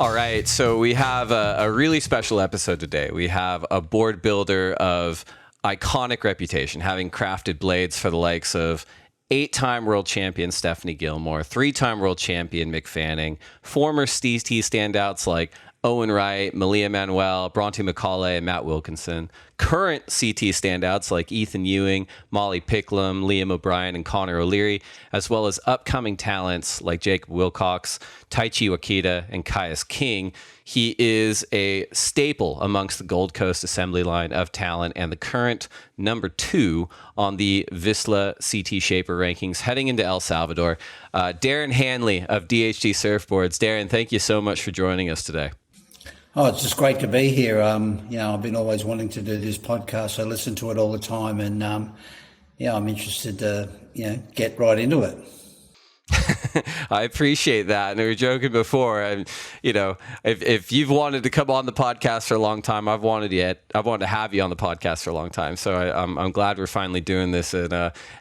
All right, so we have a really special episode today. We have a board builder of iconic reputation, having crafted blades for the likes of 8-time world champion Stephanie Gilmore, 3-time world champion Mick, former CT standouts like Owen Wright, Malia Manuel, Bronte McCauley, and Matt Wilkinson. Current CT standouts like Ethan Ewing, Molly Picklum, Liam O'Brien, and Connor O'Leary, as well as upcoming talents like Jacob Wilcox, Taichi Wakita, and Caius King. He is a staple amongst the Gold Coast assembly line of talent and the current number 2 on the Vissla CT Shaper Rankings heading into El Salvador. Darren Handley of DHD Surfboards. Darren, thank you so much for joining us today. Oh, it's just great to be here. I've been always wanting to do this podcast. I listen to it all the time, and I'm interested to get right into it. I appreciate that. And we were joking before, and if you've wanted to come on the podcast for a long time, I've wanted to have you on the podcast for a long time. So I'm glad we're finally doing this in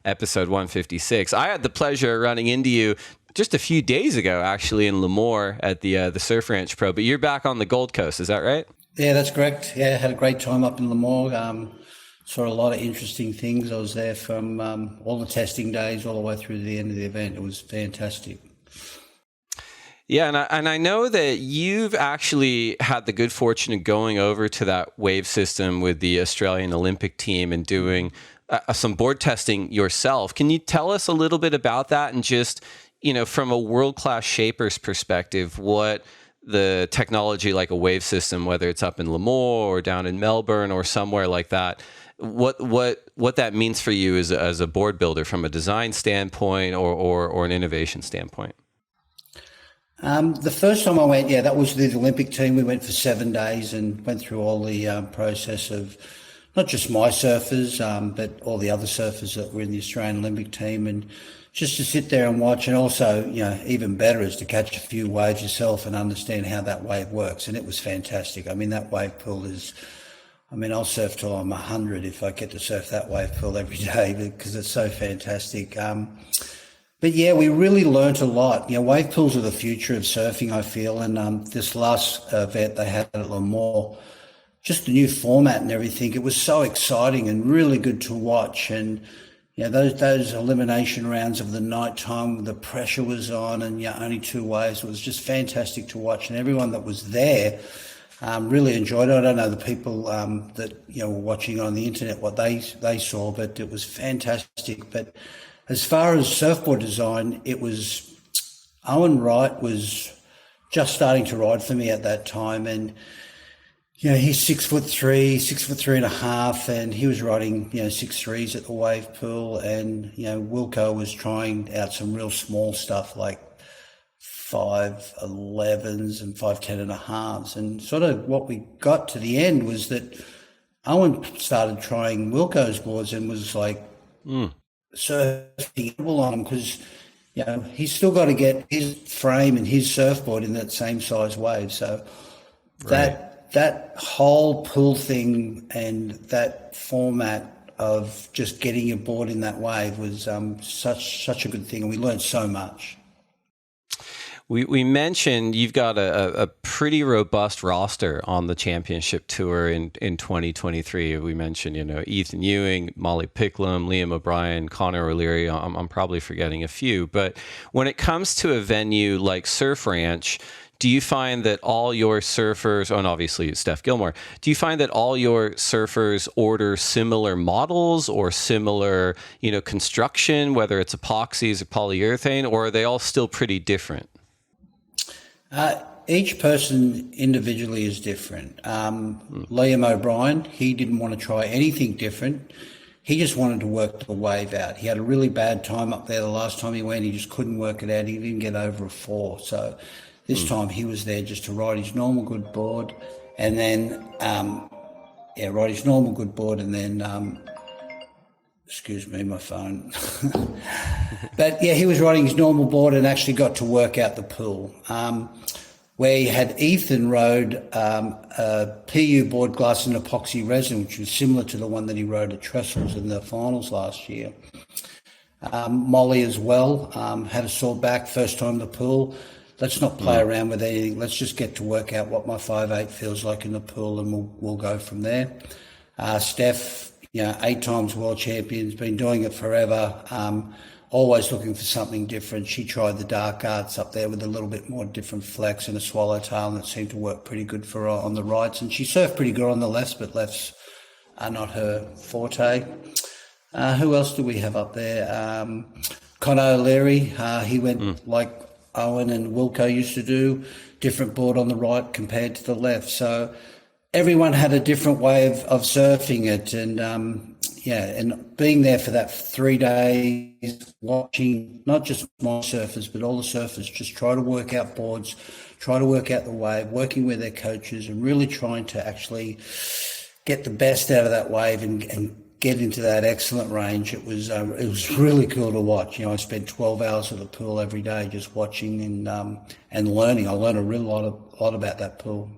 episode 156. I had the pleasure of running into you just a few days ago, actually, in Lemoore at the Surf Ranch Pro. But you're back on the Gold Coast, is that right? Yeah, that's correct. Yeah, I had a great time up in Lemoore. Saw a lot of interesting things. I was there from all the testing days all the way through to the end of the event. It was fantastic. Yeah, and I know that you've actually had the good fortune of going over to that wave system with the Australian Olympic team and doing some board testing yourself. Can you tell us a little bit about that and just, from a world-class shaper's perspective, what the technology like a wave system, whether it's up in Lemoore or down in Melbourne or somewhere like that, what that means for you as a board builder from a design standpoint or an innovation standpoint? The first time I went, that was the Olympic team. We went for 7 days and went through all the process of not just my surfers, but all the other surfers that were in the Australian Olympic team, and just to sit there and watch, and also, even better is to catch a few waves yourself and understand how that wave works. And it was fantastic. I mean, that wave pool I'll surf till I'm 100 if I get to surf that wave pool every day because it's so fantastic. But yeah, we really learnt a lot. Wave pools are the future of surfing, I feel. And this last event they had at Lemoore, just the new format and everything, it was so exciting and really good to watch. And those elimination rounds of the night time, the pressure was on, and only 2 waves. It was just fantastic to watch, and everyone that was there really enjoyed it. I don't know the people that were watching on the internet what they saw, but it was fantastic. But as far as surfboard design, it was Owen Wright was just starting to ride for me at that time, and he's 6'3", and he was riding 6'3s at the wave pool, and Wilco was trying out some real small stuff like 5'11s and 5'10.5s, and sort of what we got to the end was that Owen started trying Wilco's boards and was like surfing on him because he's still got to get his frame and his surfboard in that same size wave. So that whole pool thing and that format of just getting your board in that wave was such a good thing, and we learned so much. We mentioned you've got a pretty robust roster on the championship tour in 2023. We mentioned, Ethan Ewing, Molly Picklum, Liam O'Brien, Connor O'Leary. I'm probably forgetting a few. But when it comes to a venue like Surf Ranch, do you find that all your surfers, and obviously Steph Gilmore, do you find that all your surfers order similar models or similar, construction, whether it's epoxies or polyurethane, or are they all still pretty different? Each person individually is different. Liam O'Brien, he didn't want to try anything different. He just wanted to work the wave out. He had a really bad time up there the last time he went. He just couldn't work it out. He didn't get over a 4. So this time he was there just to ride his normal good board and then, ride his normal good board and then, excuse me, my phone. But yeah, he was riding his normal board and actually got to work out the pool. Where he had Ethan rode a PU board glass and epoxy resin, which was similar to the one that he rode at Trestles in the finals last year. Molly as well had a sore back, first time in the pool. let's not play around with anything. Let's just get to work out what my 5'8" feels like in the pool, and we'll go from there. Steph, 8 times world champion, been doing it forever. Always looking for something different. She tried the dark arts up there with a little bit more different flex and a swallowtail, and it seemed to work pretty good for her on the rights. And she surfed pretty good on the lefts, but lefts are not her forte. Who else do we have up there? Conor O'Leary, he went like Owen and Wilco used to do, different board on the right compared to the left. So everyone had a different way of surfing it. And and being there for that 3 days, watching not just my surfers, but all the surfers just try to work out boards, try to work out the wave, working with their coaches and really trying to actually get the best out of that wave and get into that excellent range. It was really cool to watch. I spent 12 hours at the pool every day just watching and learning. I learned a real lot about that pool.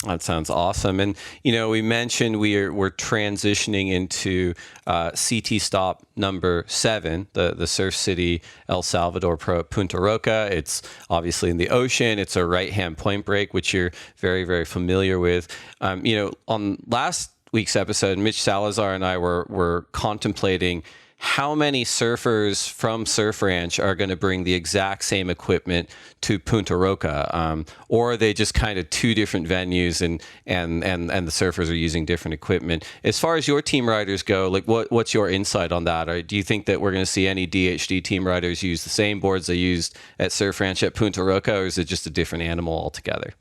That sounds awesome. And, we mentioned we're transitioning into CT stop number 7, the Surf City El Salvador Pro at Punta Roca. It's obviously in the ocean. It's a right-hand point break, which you're very, very familiar with. On last week's episode, Mitch Salazar and I were contemplating how many surfers from Surf Ranch are going to bring the exact same equipment to Punta Roca, or are they just kind of 2 different venues and the surfers are using different equipment? As far as your team riders go, like what's your insight on that? Or do you think that we're going to see any DHD team riders use the same boards they used at Surf Ranch at Punta Roca, or is it just a different animal altogether?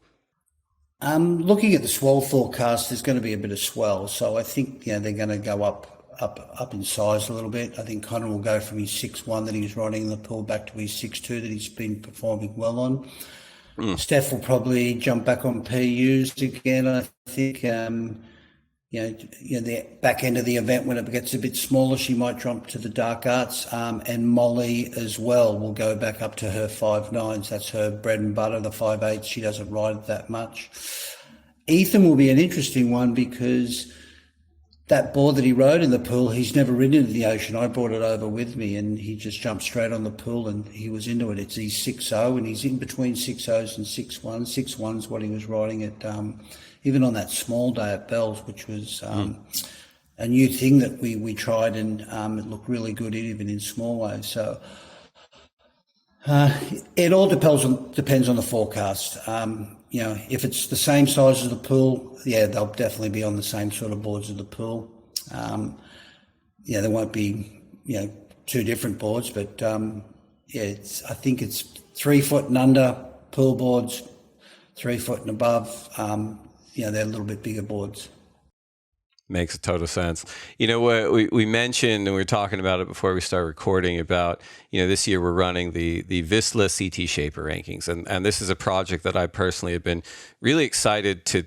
Looking at the swell forecast, there's going to be a bit of swell, so I think they're going to go up in size a little bit. I think Connor will go from his 6'1" that he was riding in the pool back to his 6'2" that he's been performing well on. Steph will probably jump back on PUs again, I think. The back end of the event, when it gets a bit smaller, she might jump to the dark arts. And Molly as well will go back up to her 5'9". That's her bread and butter, the 5'8". She doesn't ride it that much. Ethan will be an interesting one because that board that he rode in the pool, he's never ridden into the ocean. I brought it over with me and he just jumped straight on the pool and he was into it. It's his 6.0 and he's in between 6.0s and 6.1. 6.1's what he was riding at, even on that small day at Bell's, which was a new thing that we tried, and it looked really good even in small waves. So it all depends on the forecast. If it's the same size as the pool, they'll definitely be on the same sort of boards as the pool. There won't be, 2 different boards, but I think it's 3 foot and under pool boards, 3 foot and above. They're a little bit bigger boards. Makes a total sense. What we mentioned, and we were talking about it before we started recording, about, this year we're running the Vissla CT Shaper Rankings. And this is a project that I personally have been really excited to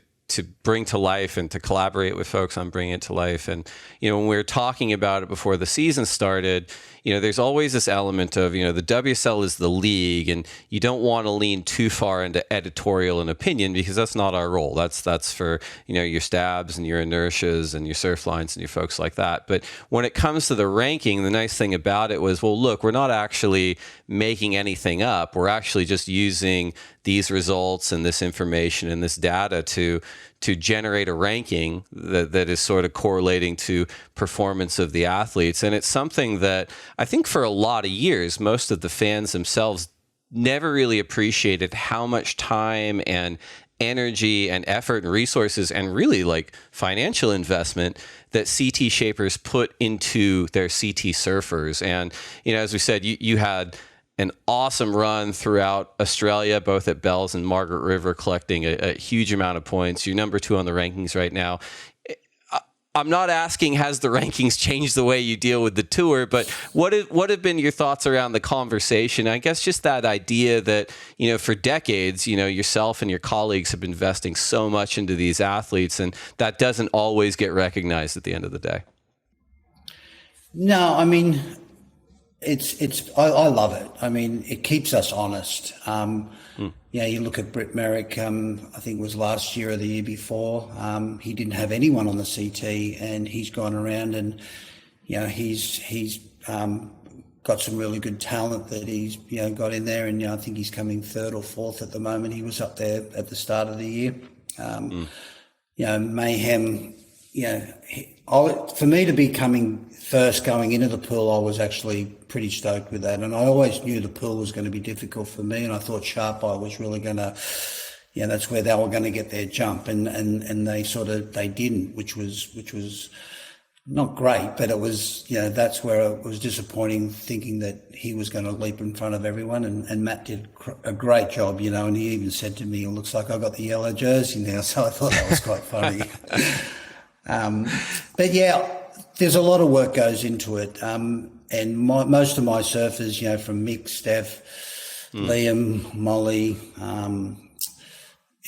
bring to life and to collaborate with folks on bringing it to life. And, when we were talking about it before the season started, there's always this element of, the WSL is the league and you don't want to lean too far into editorial and opinion because that's not our role. That's for, your stabs and your inertias and your surf lines and your folks like that. But when it comes to the ranking, the nice thing about it was, well, look, we're not actually making anything up. We're actually just using these results and this information and this data to generate a ranking that is sort of correlating to performance of the athletes. And it's something that I think for a lot of years, most of the fans themselves never really appreciated how much time and energy and effort and resources and really like financial investment that CT shapers put into their CT surfers. And, as we said, you had an awesome run throughout Australia, both at Bells and Margaret River, collecting a huge amount of points. You're number 2 on the rankings right now. I'm not asking, has the rankings changed the way you deal with the tour, but what have been your thoughts around the conversation? I guess just that idea that, for decades, yourself and your colleagues have been investing so much into these athletes, and that doesn't always get recognized at the end of the day. No, I mean, I love it. I mean, it keeps us honest. You look at Britt Merrick, I think it was last year or the year before, he didn't have anyone on the CT and he's gone around and, he's got some really good talent that he's got in there, and I think he's coming third or fourth at the moment. He was up there at the start of the year. Mayhem. For me to be coming first going into the pool, I was actually pretty stoked with that, and I always knew the pool was going to be difficult for me, and I thought Sharp Eye was really going to. That's where they were going to get their jump, and they didn't, which was not great, but it was, that's where it was disappointing, thinking that he was going to leap in front of everyone, and Matt did a great job, and he even said to me, it looks like I got the yellow jersey now, so I thought that was quite funny. But yeah, there's a lot of work goes into it, and most of my surfers, from Mick, Steph, Liam, Molly,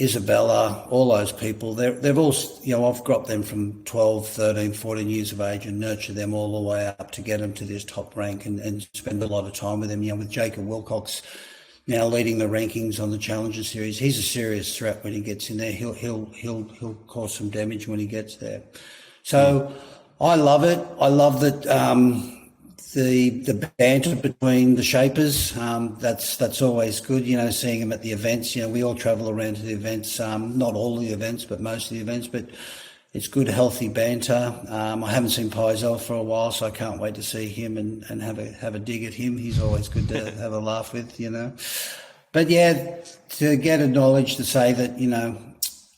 Isabella, all those people, they've all, I've got them from 12, 13, 14 years of age and nurtured them all the way up to get them to this top rank, and spend a lot of time with them. With Jacob Wilcox now leading the rankings on the Challenger Series, he's a serious threat when he gets in there. He'll cause some damage when he gets there. So I love it. I love that the banter between the shapers, that's always good, seeing them at the events. We all travel around to the events, not all the events, but most of the events, but it's good, healthy banter. I haven't seen Paizel for a while, so I can't wait to see him and have a dig at him. He's always good to have a laugh with, But yeah, to get acknowledged, to say that,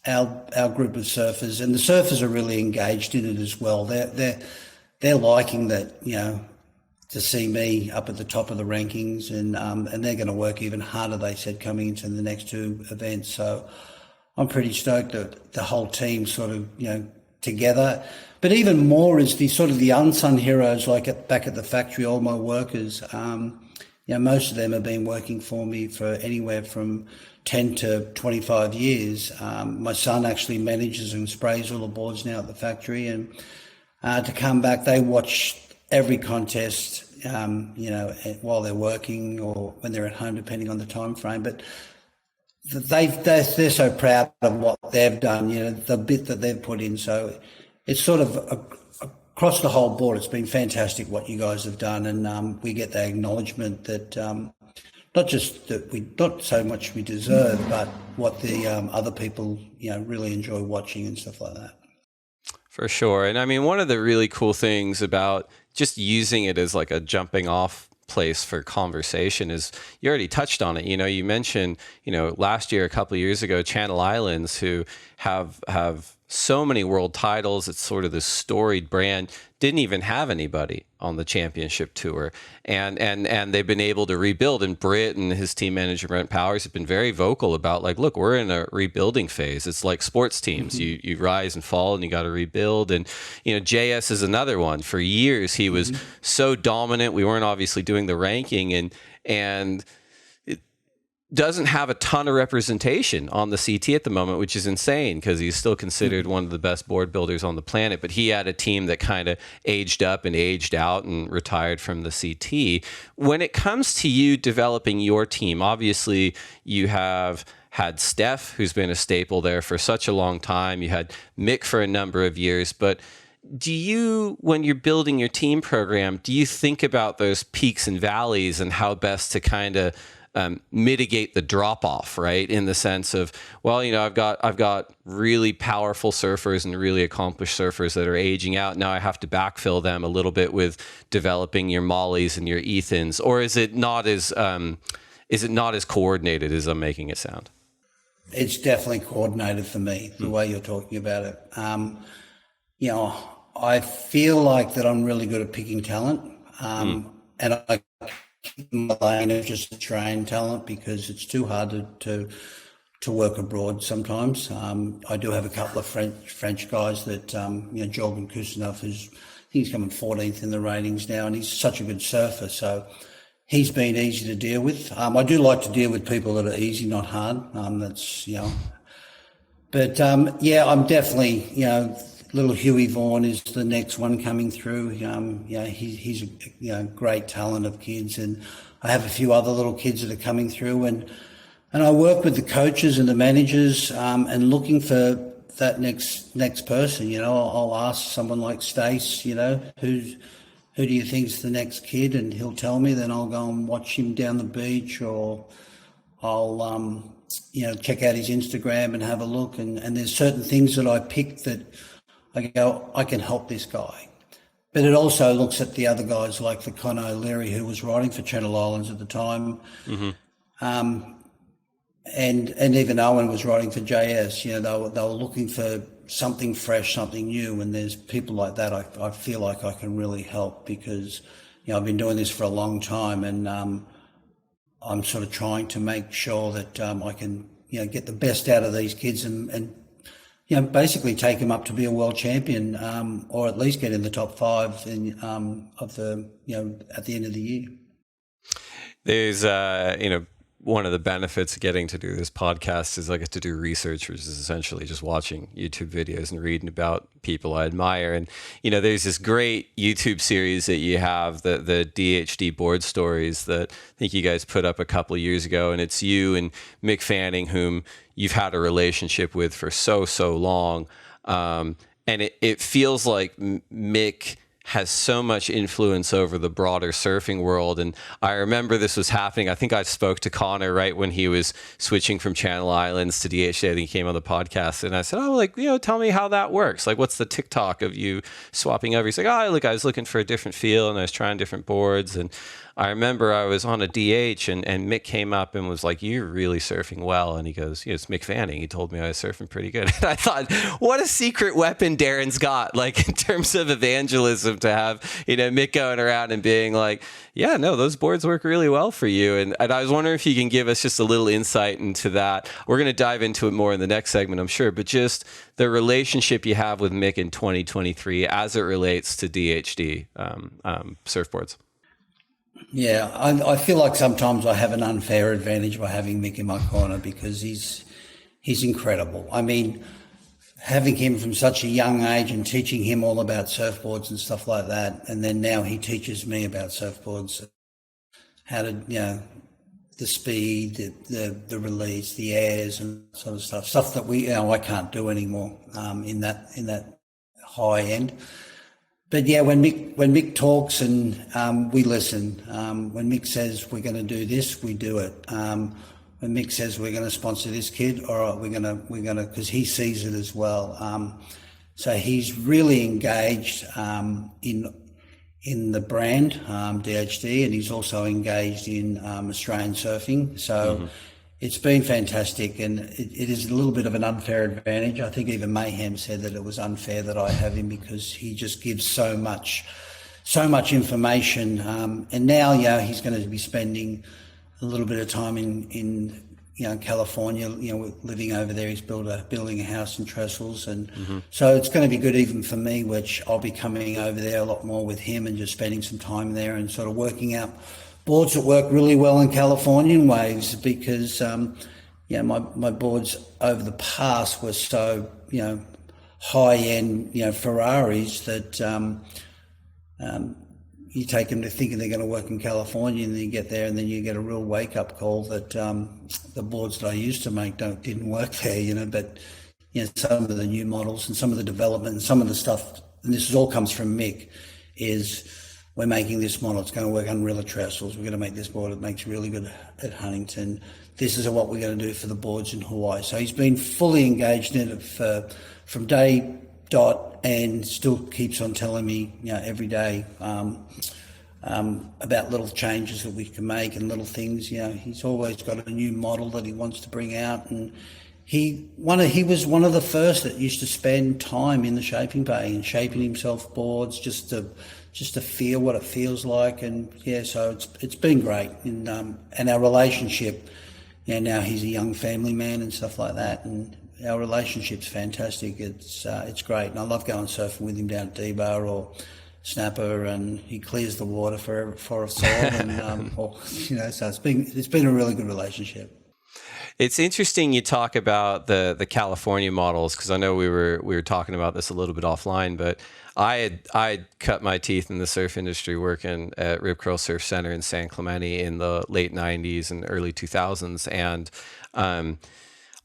our group of surfers, and the surfers are really engaged in it as well. They're liking that, to see me up at the top of the rankings, and they're going to work even harder, they said, coming into the next two events. So I'm pretty stoked that the whole team sort of, together. But even more is the sort of the unsung heroes, like back at the factory, all my workers. Most of them have been working for me for anywhere from 10 to 25 years. My son actually manages and sprays all the boards now at the factory, and to come back, they watch every contest, while they're working or when they're at home, depending on the time frame. But they're so proud of what they've done, the bit that they've put in. So it's sort of across the whole board. It's been fantastic what you guys have done, and we get the acknowledgement that not just that not so much we deserve, but what the other people really enjoy watching and stuff like that. For sure. And I mean, one of the really cool things about just using it as like a jumping off place for conversation is, you already touched on it. You mentioned, last year, a couple of years ago, Channel Islands, who have so many world titles. It's sort of this storied brand, didn't even have anybody on the championship tour. And they've been able to rebuild. And Britt and his team manager, Brent Powers, have been very vocal about, like, look, we're in a rebuilding phase. It's like sports teams. Mm-hmm. You rise and fall and you got to rebuild. And, JS is another one. For years, he was so dominant. We weren't obviously doing the ranking, and doesn't have a ton of representation on the CT at the moment, which is insane because he's still considered one of the best board builders on the planet. But he had a team that kind of aged up and aged out and retired from the CT. When it comes to you developing your team, obviously you have had Steph, who's been a staple there for such a long time. You had Mick for a number of years. But do you, when you're building your team program, do you think about those peaks and valleys and how best to kind of mitigate the drop off, right? In the sense of, well, I've got really powerful surfers and really accomplished surfers that are aging out. Now I have to backfill them a little bit with developing your Mollys and your Ethans, or is it not as coordinated as I'm making it sound? It's definitely coordinated for me, the way you're talking about it. I feel like that I'm really good at picking talent, and I my lane of just to train talent because it's too hard to work abroad sometimes. I do have a couple of French guys that, Jorgen Kusinov, he's coming 14th in the ratings now, and he's such a good surfer. So he's been easy to deal with. I do like to deal with people that are easy, not hard. But I'm definitely, little Huey Vaughan is the next one coming through. He's a great talent of kids, and I have a few other little kids that are coming through, and I work with the coaches and the managers, and looking for that next person. I'll ask someone like Stace, who's who do you think's the next kid? And he'll tell me, then I'll go and watch him down the beach, or I'll, check out his Instagram and have a look. And there's certain things that I pick that I go, I can help this guy. But it also looks at the other guys like the Conor O'Leary, who was riding for Channel Islands at the time. Mm-hmm. And even Owen was riding for JS. They were looking for something fresh, something new. And there's people like that I feel like I can really help, because, I've been doing this for a long time, and I'm sort of trying to make sure that I can, get the best out of these kids and basically take them up to be a world champion, or at least get in the top 5 at the end of the year. There's, one of the benefits of getting to do this podcast is I get to do research, which is essentially just watching YouTube videos and reading about people I admire. And, there's this great YouTube series that you have, the DHD board stories, that I think you guys put up a couple of years ago. And it's you and Mick Fanning, whom you've had a relationship with for so long. And it feels like Mick has so much influence over the broader surfing world. And I remember this was happening. I think I spoke to Connor right when he was switching from Channel Islands to DHD. I think he came on the podcast, and I said, tell me how that works. Like, what's the TikTok of you swapping over? He's like, I was looking for a different feel, and I was trying different boards. And I remember I was on a DH, and Mick came up and was like, you're really surfing well. And he goes, it's Mick Fanning. He told me I was surfing pretty good. And I thought, what a secret weapon Darren's got, like, in terms of evangelism, to have, Mick going around and being like, yeah, no, those boards work really well for you. And I was wondering if you can give us just a little insight into that. We're going to dive into it more in the next segment, I'm sure, but just the relationship you have with Mick in 2023 as it relates to DHD surfboards. Yeah, I feel like sometimes I have an unfair advantage by having Mick in my corner, because he's incredible. I mean, having him from such a young age and teaching him all about surfboards and stuff like that, and then now he teaches me about surfboards, how to, the speed, the release, the airs, and sort of stuff that I can't do anymore in that high end. But yeah, when Mick talks and we listen. When Mick says we're going to do this, we do it. When Mick says we're going to sponsor this kid, all right, we're going to, because he sees it as well. So he's really engaged in the brand DHD, and he's also engaged in Australian surfing. So it's been fantastic, and it is a little bit of an unfair advantage. I think even Mayhem said that it was unfair that I have him, because he just gives so much information. And now, he's going to be spending a little bit of time in California, living over there. He's building a house in Trestles, and so it's going to be good even for me, which I'll be coming over there a lot more with him and just spending some time there and sort of working out boards that work really well in Californian waves, because my boards over the past were so high end Ferraris that you take them to thinking they're going to work in California, and then you get there and then you get a real wake up call that the boards that I used to make didn't work there, but some of the new models and some of the development and some of the stuff, and this all comes from Mick, is we're making this model, it's going to work on Rilla Trestles. We're going to make this board that makes really good at Huntington. This is what we're going to do for the boards in Hawaii. So he's been fully engaged in it from day dot, and still keeps on telling me, every day about little changes that we can make and little things. He's always got a new model that he wants to bring out, and he was one of the first that used to spend time in the shaping bay and shaping himself boards just to feel what it feels like. And so it's been great. And our relationship, now he's a young family man and stuff like that, and our relationship's fantastic. It's great, and I love going surfing with him down at D-Bar or Snapper, and he clears the water for us all. And so it's been a really good relationship. It's interesting you talk about the California models, because I know we were talking about this a little bit offline, but I had cut my teeth in the surf industry working at Rip Curl Surf Center in San Clemente in the late 90s and early 2000s, and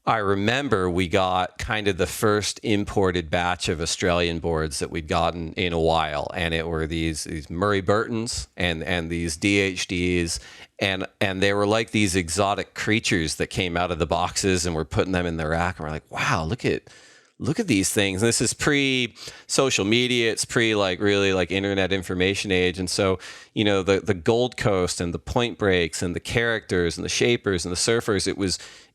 I remember we got kind of the first imported batch of Australian boards that we'd gotten in a while, and it were these Murray Burtons and these DHDs, and they were like these exotic creatures that came out of the boxes, and we're putting them in the rack, and we're like, wow, look at these things. And this is pre-social media. It's really internet information age. And so, the Gold Coast and the point breaks and the characters and the shapers and the surfers,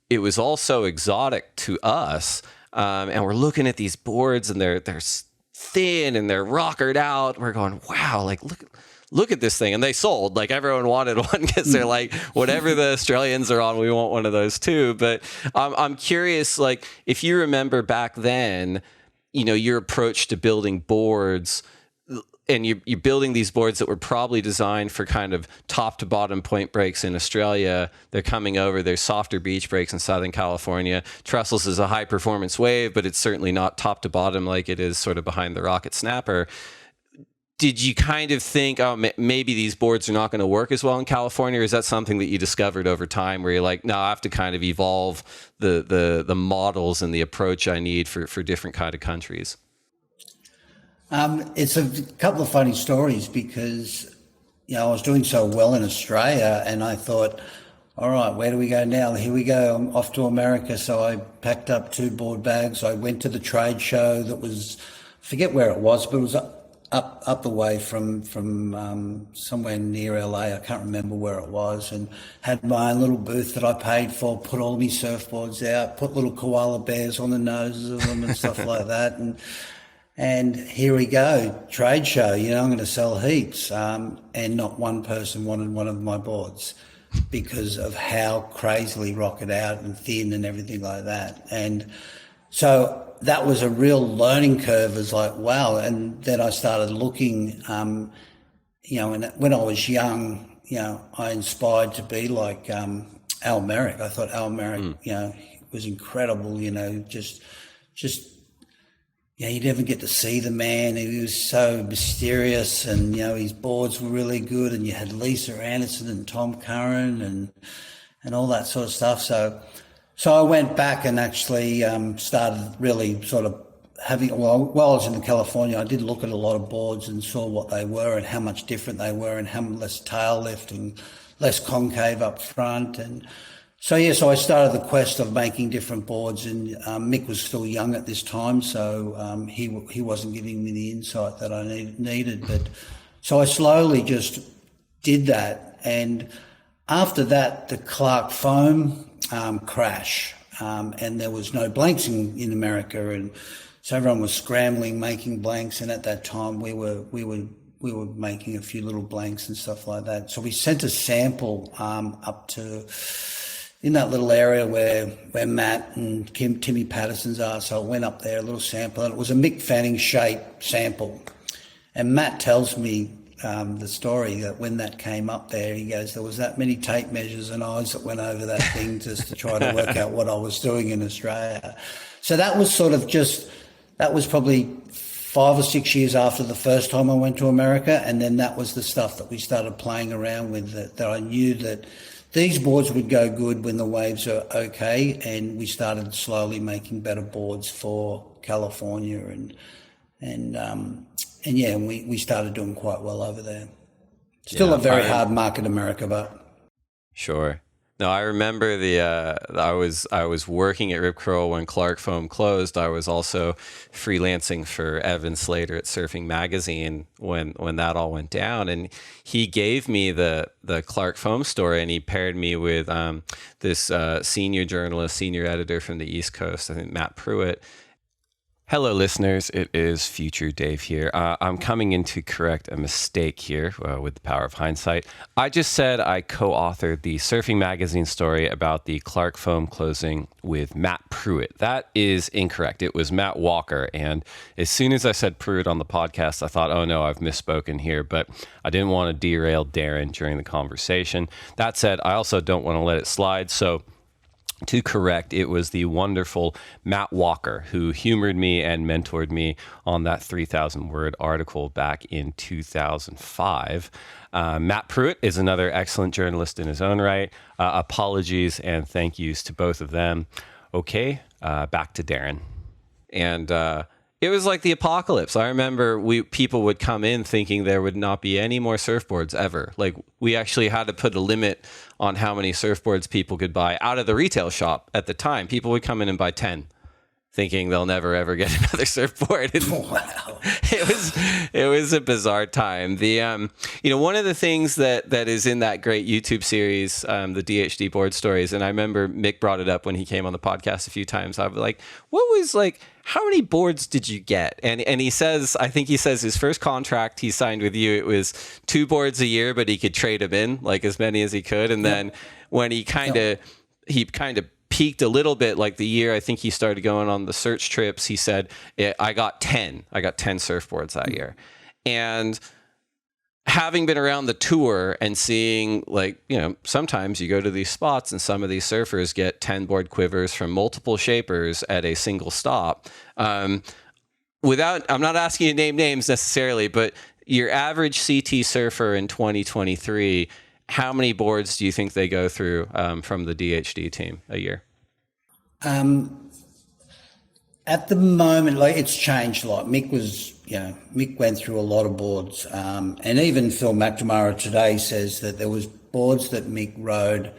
it was all so exotic to us. And we're looking at these boards and they're thin and they're rockered out. We're going, wow, look at this thing. And they sold, everyone wanted one because they're like, whatever the Australians are on, we want one of those too. But I'm curious, if you remember back then, your approach to building boards, and you're building these boards that were probably designed for kind of top to bottom point breaks in Australia. They're coming over. There's softer beach breaks in Southern California. Trestles is a high performance wave, but it's certainly not top to bottom like it is sort of behind the rocket snapper. Did you kind of think, oh, maybe these boards are not going to work as well in California? Or is that something that you discovered over time where you're like, no, I have to kind of evolve the models and the approach I need for different kind of countries? It's a couple of funny stories because, I was doing so well in Australia and I thought, all right, where do we go now? Here we go. I'm off to America. So I packed up 2 board bags. I went to the trade show that was, I forget where it was, but it was up the way from somewhere near LA. I can't remember where it was, and had my own little booth that I paid for, put all my surfboards out, put little koala bears on the noses of them and stuff like that. And here we go, trade show, I'm going to sell heaps. And not one person wanted one of my boards because of how crazily rocketed out and thin and everything like that. And so that was a real learning curve. It was like, wow. And then I started looking, and when I was young, I inspired to be like Al Merrick. I thought Al Merrick, was incredible, just you never get to see the man. He was so mysterious, and his boards were really good. And you had Lisa Anderson and Tom Curran and all that sort of stuff. So I went back and actually started really sort of having. While I was in California, I did look at a lot of boards and saw what they were and how much different they were, and how less tail lift and less concave up front. And so I started the quest of making different boards, and Mick was still young at this time, so he wasn't giving me the insight that I needed. But so I slowly just did that, and after that, the Clark foam crash, and there was no blanks in America, and so everyone was scrambling making blanks, and at that time we were making a few little blanks and stuff like that. So we sent a sample up to in that little area where Matt and Timmy Patterson's are. So it went up there, a little sample, and it was a Mick Fanning shape sample. And Matt tells me the story that when that came up there, he goes, there was that many tape measures and eyes that went over that thing just to try to work out what I was doing in Australia. So that was that was probably 5 or 6 years after the first time I went to America. And then that was the stuff that we started playing around with, that I knew that these boards would go good when the waves are okay, and we started slowly making better boards for California, and we started doing quite well over there. Still a very hard market, America, but sure. No, I remember I was working at Rip Curl when Clark Foam closed. I was also freelancing for Evan Slater at Surfing Magazine when that all went down, and he gave me the Clark Foam story, and he paired me with this senior editor from the East Coast, I think Matt Pruitt. Hello, listeners. It is Future Dave here. I'm coming in to correct a mistake here with the power of hindsight. I just said I co-authored the Surfing Magazine story about the Clark Foam closing with Matt Pruitt. That is incorrect. It was Matt Walker. And as soon as I said Pruitt on the podcast, I thought, oh no, I've misspoken here. But I didn't want to derail Darren during the conversation. That said, I also don't want to let it slide. So to correct, it was the wonderful Matt Walker who humored me and mentored me on that 3,000-word article back in 2005. Matt Pruitt is another excellent journalist in his own right. Apologies and thank yous to both of them. okay, back to Darren. And it was like the apocalypse. I remember people would come in thinking there would not be any more surfboards ever. Like, we actually had to put a limit on how many surfboards people could buy out of the retail shop at the time. People would come in and buy 10, thinking they'll never ever get another surfboard. Wow. It was a bizarre time. The one of the things that is in that great YouTube series, the DHD board stories, and I remember Mick brought it up when he came on the podcast a few times. I was like, how many boards did you get? And he says, I think he says his first contract he signed with you, it was 2 boards a year, but he could trade them in, like as many as he could. And then when he kind of peaked a little bit, like the year I think he started going on the search trips, he said, I got 10 surfboards that year. And having been around the tour and seeing, like, sometimes you go to these spots and some of these surfers get 10 board quivers from multiple shapers at a single stop. I'm not asking you to name names necessarily, but your average CT surfer in 2023, how many boards do you think they go through from the DHD team a year? At the moment, like, it's changed a lot. Mick went through a lot of boards. And even Phil McNamara today says that there was boards that Mick rode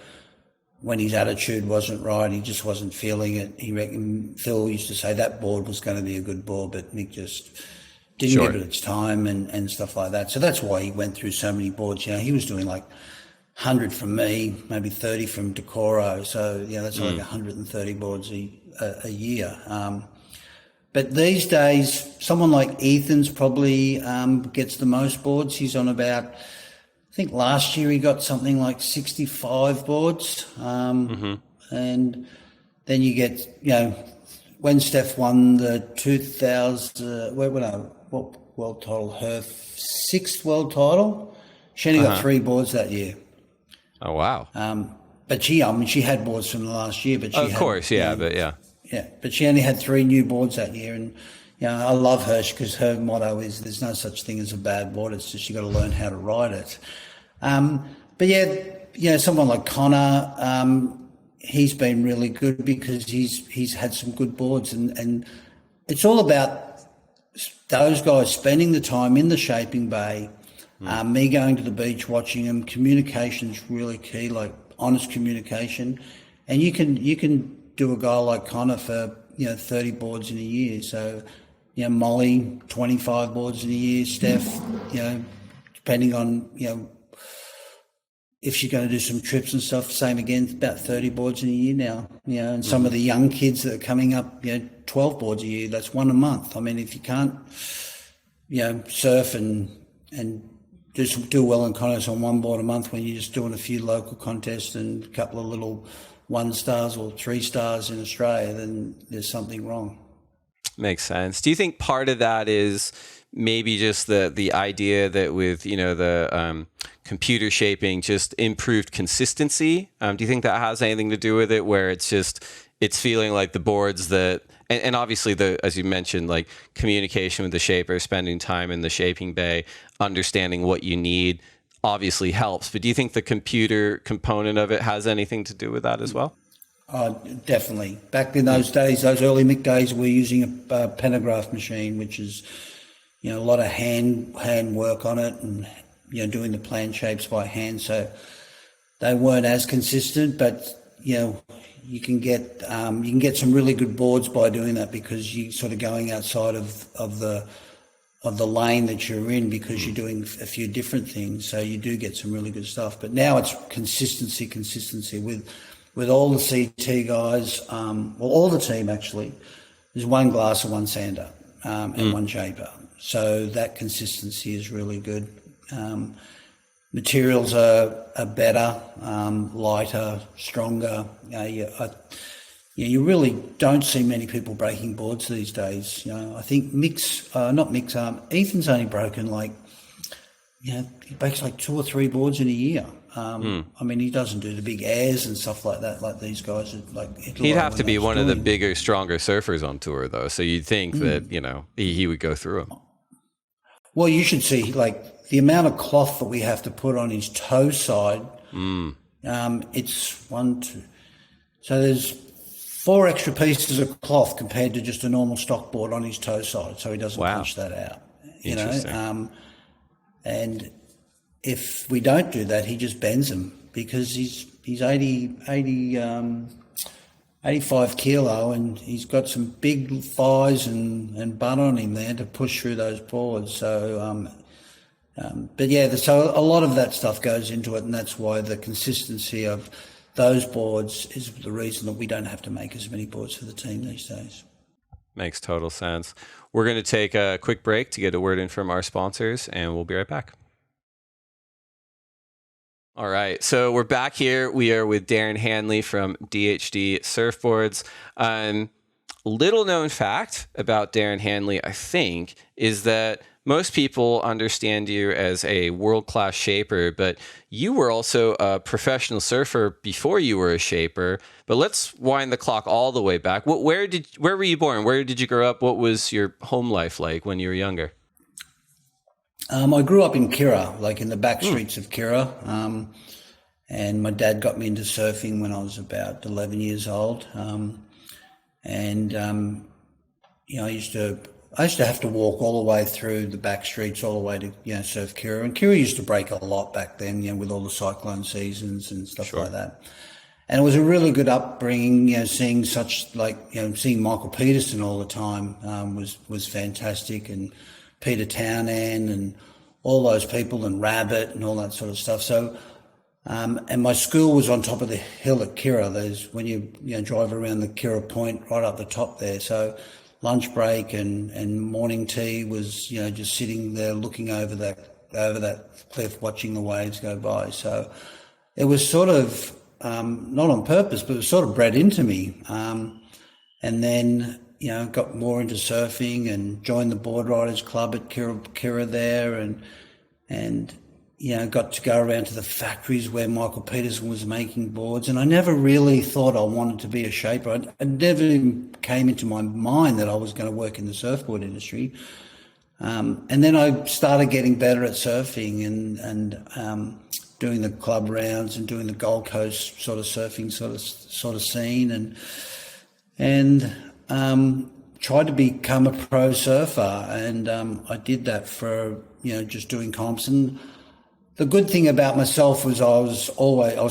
when his attitude wasn't right. He just wasn't feeling it. He reckoned, Phil used to say that board was going to be a good board, but Mick just didn't give it its time and stuff like that. So that's why he went through so many boards. He was doing like 100 from me, maybe 30 from Decoro. So, that's like 130 boards a year. But these days, someone like Ethan's probably gets the most boards. He's on about, I think last year he got something like 65 boards. And then you get, when Steph won the 2000, what world title? Her 6th world title. She only got 3 boards that year. Oh, wow. But she had boards from the last year. But but she only had 3 new boards that year. And, I love her because her motto is there's no such thing as a bad board. It's just you got to learn how to ride it. Someone like Connor, he's been really good because he's had some good boards. And it's all about those guys spending the time in the shaping bay, me going to the beach, watching them. Communication's really key, like honest communication. And you can do a guy like Connor for 30 boards in a year. So Molly 25 boards in a year. Steph, depending on if she's going to do some trips and stuff, same again, about 30 boards in a year now. And some of the young kids that are coming up, 12 boards a year. That's 1 a month. I mean, if you can't surf and do well in contests on 1 board a month when you're just doing a few local contests and a couple of little 1 stars or 3 stars in Australia, then there's something wrong. Makes sense. Do you think part of that is maybe just the idea that with the computer shaping just improved consistency? Do you think that has anything to do with it, where it's feeling like the boards that and obviously as you mentioned, like communication with the shaper, spending time in the shaping bay, understanding what you need obviously helps, but do you think the computer component of it has anything to do with that as well? Definitely. Back in those days, those early Mick days, we were using a pentagraph machine, which is, a lot of hand work on it and, doing the plan shapes by hand. So they weren't as consistent, but, you can get some really good boards by doing that because you're sort of going outside of the lane that you're in because you're doing a few different things. So you do get some really good stuff. But now it's consistency with all the CT guys, all the team actually. There's 1 glasser, 1 sander, and 1 shaper. So that consistency is really good. Materials are better, lighter, stronger. You really don't see many people breaking boards these days. I think Ethan's only broken he breaks like 2 or 3 boards in a year. I mean, he doesn't do the big airs and stuff like that, like these guys. He'd have to be one of the bigger, stronger surfers on tour, though. So you'd think that, he would go through them. Well, you should see, the amount of cloth that we have to put on his toe side. It's 1, 2. So there's 4 extra pieces of cloth compared to just a normal stock board on his toe side, so he doesn't punch that out. Interesting. And if we don't do that, he just bends them because he's 85 kilo and he's got some big thighs and butt on him there to push through those boards. So, but yeah, so a lot of that stuff goes into it, and that's why the consistency of those boards is the reason that we don't have to make as many boards for the team these days. Makes total sense. We're going to take a quick break to get a word in from our sponsors, and we'll be right back. All right, so we're back here. We are with Darren Handley from DHD Surfboards. Little known fact about Darren Handley, I think, is that most people understand you as a world-class shaper, but you were also a professional surfer before you were a shaper. But let's wind the clock all the way back. Where were you born? Where did you grow up? What was your home life like when you were younger? I grew up in Kirra, like in the back streets of Kirra. And my dad got me into surfing when I was about 11 years old. I used to have to walk all the way through the back streets, all the way to, surf Kirra. And Kirra used to break a lot back then, with all the cyclone seasons and stuff like that. And it was a really good upbringing, seeing seeing Michael Peterson all the time was fantastic, and Peter Townend and all those people, and Rabbit and all that sort of stuff. So, and my school was on top of the hill at Kirra. There's when you drive around the Kirra Point right up the top there. So lunch break and morning tea was, just sitting there looking over that cliff, watching the waves go by. So it was sort of, not on purpose, but it was sort of bred into me. And then, got more into surfing and joined the board riders club at Kirra there, and got to go around to the factories where Michael Peterson was making boards. And I never really thought I wanted to be a shaper. It never even came into my mind that I was going to work in the surfboard industry. And then I started getting better at surfing and doing the club rounds and doing the Gold Coast sort of surfing sort of scene, and tried to become a pro surfer. And I did that for just doing comps. And the good thing about myself was I was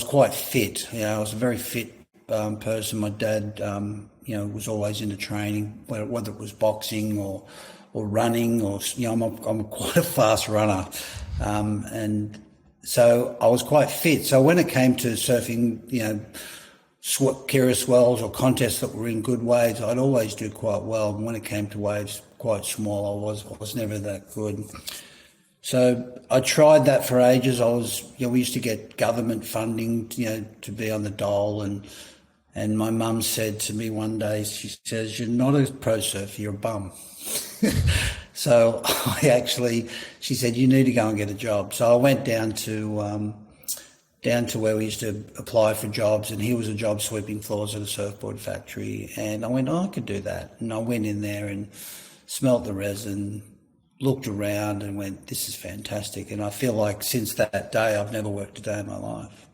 quite fit. I was a very fit person. My dad was always into training, whether it was boxing or running, or I'm quite a fast runner, and so I was quite fit. So when it came to surfing, Kirra swells or contests that were in good waves, I'd always do quite well. And when it came to waves quite small, I was never that good. So I tried that for ages. We used to get government funding, to be on the dole, and my mum said to me one day, she says, "You're not a pro surfer, you're a bum." So she said, "You need to go and get a job." So I went down to where we used to apply for jobs, and here was a job sweeping floors at a surfboard factory. And I went, I could do that. And I went in there and smelt the resin, looked around and went, this is fantastic. And I feel like since that day, I've never worked a day in my life.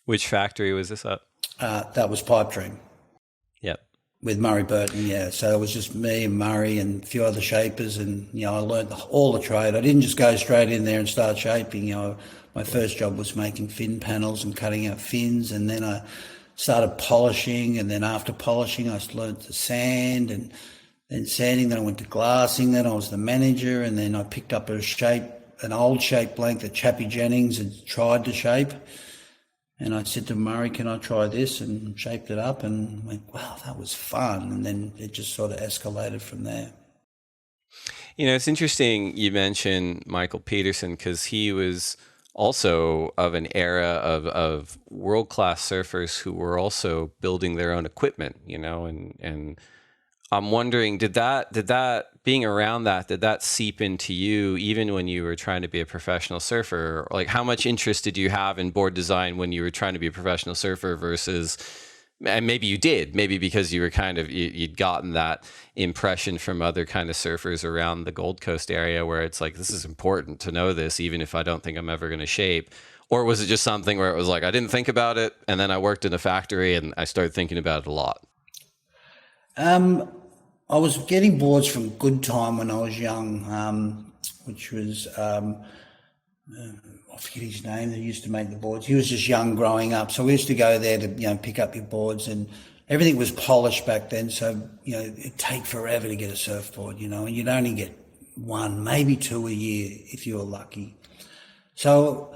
Which factory was this at? That was Pipe Dream. Yep. With Murray Burton, yeah. So it was just me and Murray and a few other shapers, and, I learned all the trade. I didn't just go straight in there and start shaping. My first job was making fin panels and cutting out fins, and then I started polishing, and then after polishing, I learned to sand, and then sanding, then I went to glassing, then I was the manager, and then I picked up an old shape blank that Chappie Jennings had tried to shape. And I said to Murray, "Can I try this?" And shaped it up and went, wow, that was fun. And then it just sort of escalated from there. It's interesting you mentioned Michael Peterson, because he was also of an era of world-class surfers who were also building their own equipment, and I'm wondering, did that being around that, did that seep into you even when you were trying to be a professional surfer? Like, how much interest did you have in board design when you were trying to be a professional surfer versus, and maybe you did, maybe because you were you'd gotten that impression from other kind of surfers around the Gold Coast area where it's like, this is important to know this, even if I don't think I'm ever going to shape? Or was it just something where it was like, I didn't think about it, and then I worked in a factory and I started thinking about it a lot? I was getting boards from Good Time when I was young, which was, I forget his name, that used to make the boards. He was just young growing up. So we used to go there to, pick up your boards, and everything was polished back then. So, it'd take forever to get a surfboard, and you'd only get one, maybe two a year if you were lucky. So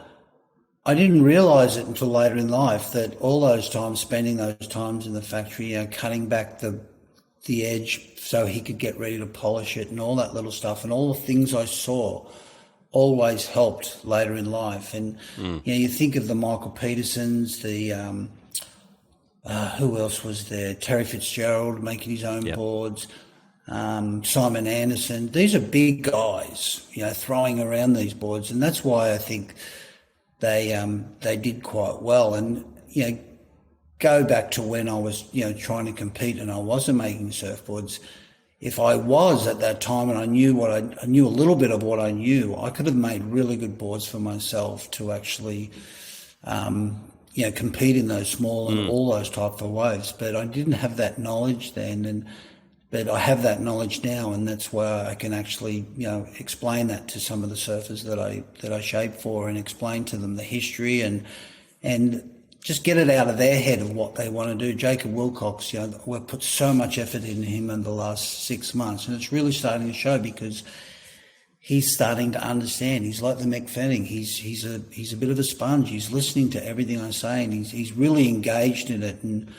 I didn't realise it until later in life that all those times, spending those times in the factory, cutting back the edge so he could get ready to polish it and all that little stuff, and all the things I saw always helped later in life. And you think of the Michael Petersons, the who else was there? Terry Fitzgerald making his own boards, Simon Anderson. These are big guys, throwing around these boards, and that's why I think they did quite well. And go back to when I was trying to compete and I wasn't making surfboards. If I was at that time and I knew I knew a little bit of what I knew, I could have made really good boards for myself to actually compete in those small and all those type of waves. But I didn't have that knowledge then, but I have that knowledge now, and that's where I can actually explain that to some of the surfers that I shape for, and explain to them the history and just get it out of their head of what they want to do. Jacob Wilcox, we've put so much effort in him in the last 6 months, and it's really starting to show because he's starting to understand. He's like the Mick Fanning. He's a bit of a sponge. He's listening to everything I say, and he's really engaged in it. And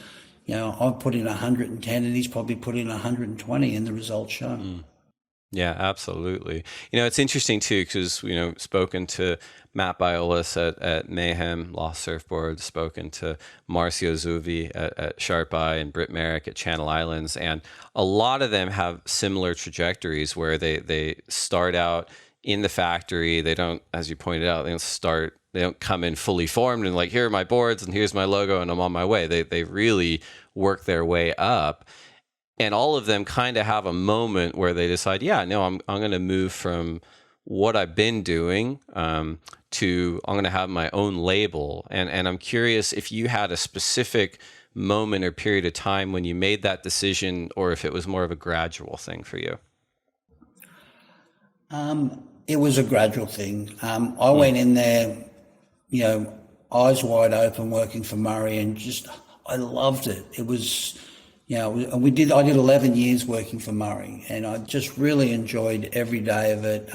I've put in 110, and he's probably put in 120, and the results show. Yeah, absolutely. It's interesting too, because spoken to Matt Biolis at Mayhem Lost Surfboards, spoken to Marcio Zuvi at Sharp Eye, and Britt Merrick at Channel Islands, and a lot of them have similar trajectories where they start out in the factory. They don't, as you pointed out, they don't come in fully formed and like, here are my boards and here's my logo and I'm on my way. They really work their way up. And all of them kind of have a moment where they decide, I'm going to move from what I've been doing to I'm going to have my own label. And I'm curious if you had a specific moment or period of time when you made that decision, or if it was more of a gradual thing for you. It was a gradual thing. I went in there, eyes wide open, working for Murray, and I loved it. It was, I did 11 years working for Murray, and I just really enjoyed every day of it.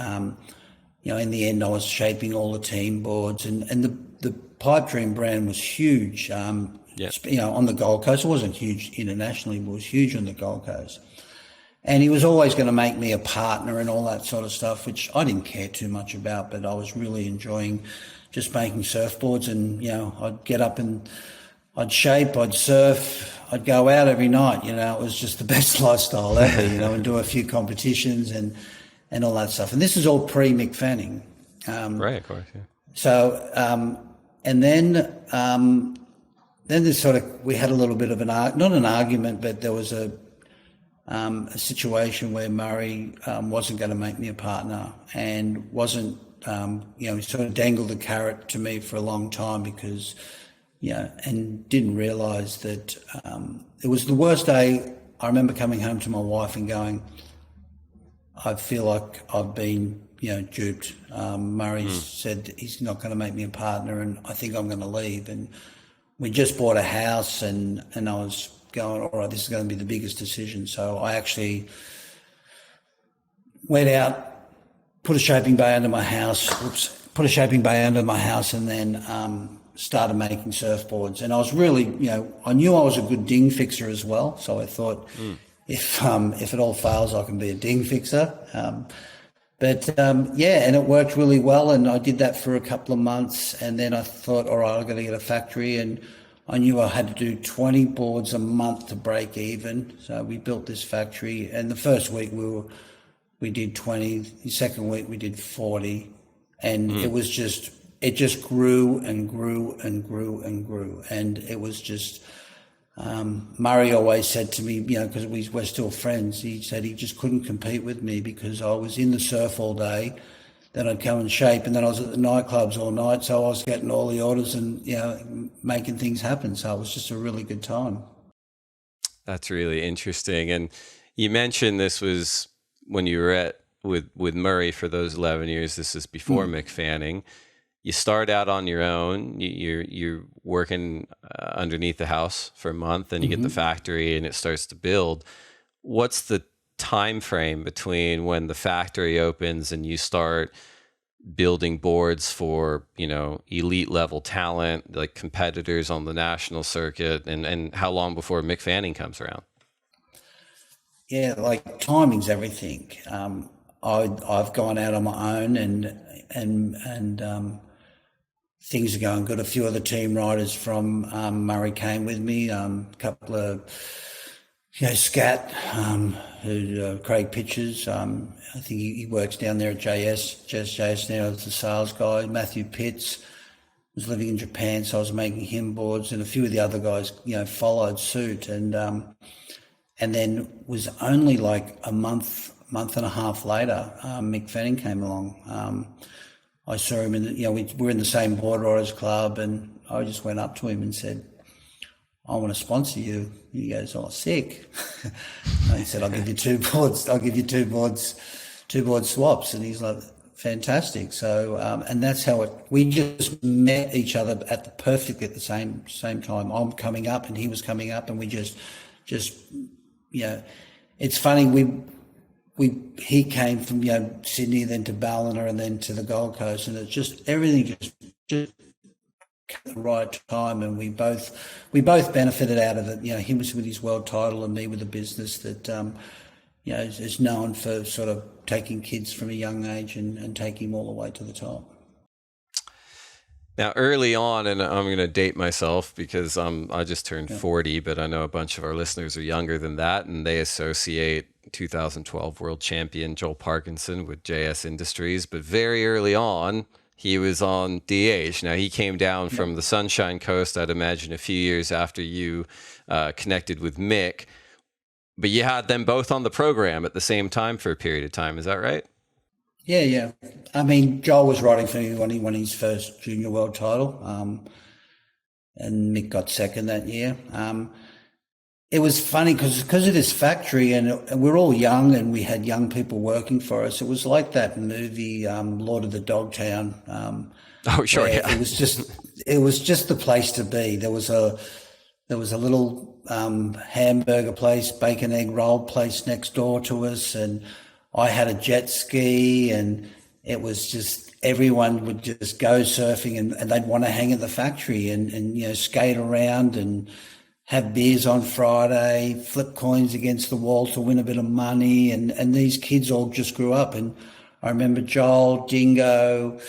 In the end, I was shaping all the team boards, and the Pipe Dream brand was huge. On the Gold Coast. It wasn't huge internationally, but it was huge on the Gold Coast. And he was always going to make me a partner and all that sort of stuff, which I didn't care too much about, but I was really enjoying just making surfboards. And, I'd get up and I'd shape, I'd surf, I'd go out every night. It was just the best lifestyle ever, and do a few competitions and all that stuff. And this is all pre-Mick Fanning. Right, of course, yeah. So, and then there's we had a little bit of not an argument, but there was a situation where Murray wasn't going to make me a partner, and wasn't, he sort of dangled the carrot to me for a long time because, and didn't realise that it was the worst day. I remember coming home to my wife and going, I feel like I've been, duped. Murray said he's not going to make me a partner, and I think I'm going to leave. And we just bought a house, and I was going, all right, this is going to be the biggest decision. So I actually went out, put a shaping bay under my house, and then started making surfboards. And I was really, I knew I was a good ding fixer as well. So I thought if it all fails, I can be a ding fixer. And it worked really well. And I did that for a couple of months. And then I thought, all right, I've got to get a factory. And I knew I had to do 20 boards a month to break even. So we built this factory. And the first week we did 20. The second week we did 40. And it just grew and grew and grew and grew. And it was just, Murray always said to me, because we're still friends, he said he just couldn't compete with me because I was in the surf all day. Then I'd come and shape, and then I was at the nightclubs all night. So I was getting all the orders and, making things happen. So it was just a really good time. That's really interesting. And you mentioned this was when you were at with Murray for those 11 years. This is before Mick Fanning. You start out on your own. You're working underneath the house for a month, then you get the factory, and it starts to build. What's the time frame between when the factory opens and you start building boards for, you know, elite level talent, like competitors on the national circuit, and how long before Mick Fanning comes around? Yeah, like timing's everything. I've gone out on my own, and things are going good. A few of the team riders from Murray came with me. A couple of, Scat, who Craig Pitchers. I think he works down there at JS now as the sales guy. Matthew Pitts was living in Japan, so I was making him boards, and a few of the other guys, followed suit. And then was only like a month and a half later, Mick Fanning came along. I saw him we were in the same board riders club, and I just went up to him and said, "I want to sponsor you." He goes, "Oh, sick." And he said, "I'll give you two boards. I'll give you two board swaps." And he's like, "Fantastic." So, and that's how we just met each other perfectly at the same time. I'm coming up and he was coming up, and we just, it's funny. He came from Sydney, then to Ballina, and then to the Gold Coast, and it's just everything just at the right time, and we both benefited out of it. Him was with his world title, and me with a business that is known for sort of taking kids from a young age and taking them all the way to the top. Now, early on, and I'm going to date myself because I just turned 40, but I know a bunch of our listeners are younger than that, and they associate 2012 world champion Joel Parkinson with JS Industries. But very early on, he was on DH. Now, he came down from the Sunshine Coast, I'd imagine, a few years after you connected with Mick. But you had them both on the program at the same time for a period of time. Is that right? Yeah. I mean, Joel was riding for me when he won his first junior world title, and Mick got second that year. It was funny because of this factory, and we're all young, and we had young people working for us. It was like that movie, Lord of the Dogtown. Oh, sure, yeah. It was just the place to be. There was a little hamburger place, bacon egg roll place next door to us, and I had a jet ski, and it was just everyone would just go surfing, and they'd want to hang at the factory and skate around and have beers on Friday, flip coins against the wall to win a bit of money, and these kids all just grew up. And I remember Joel, Dingo,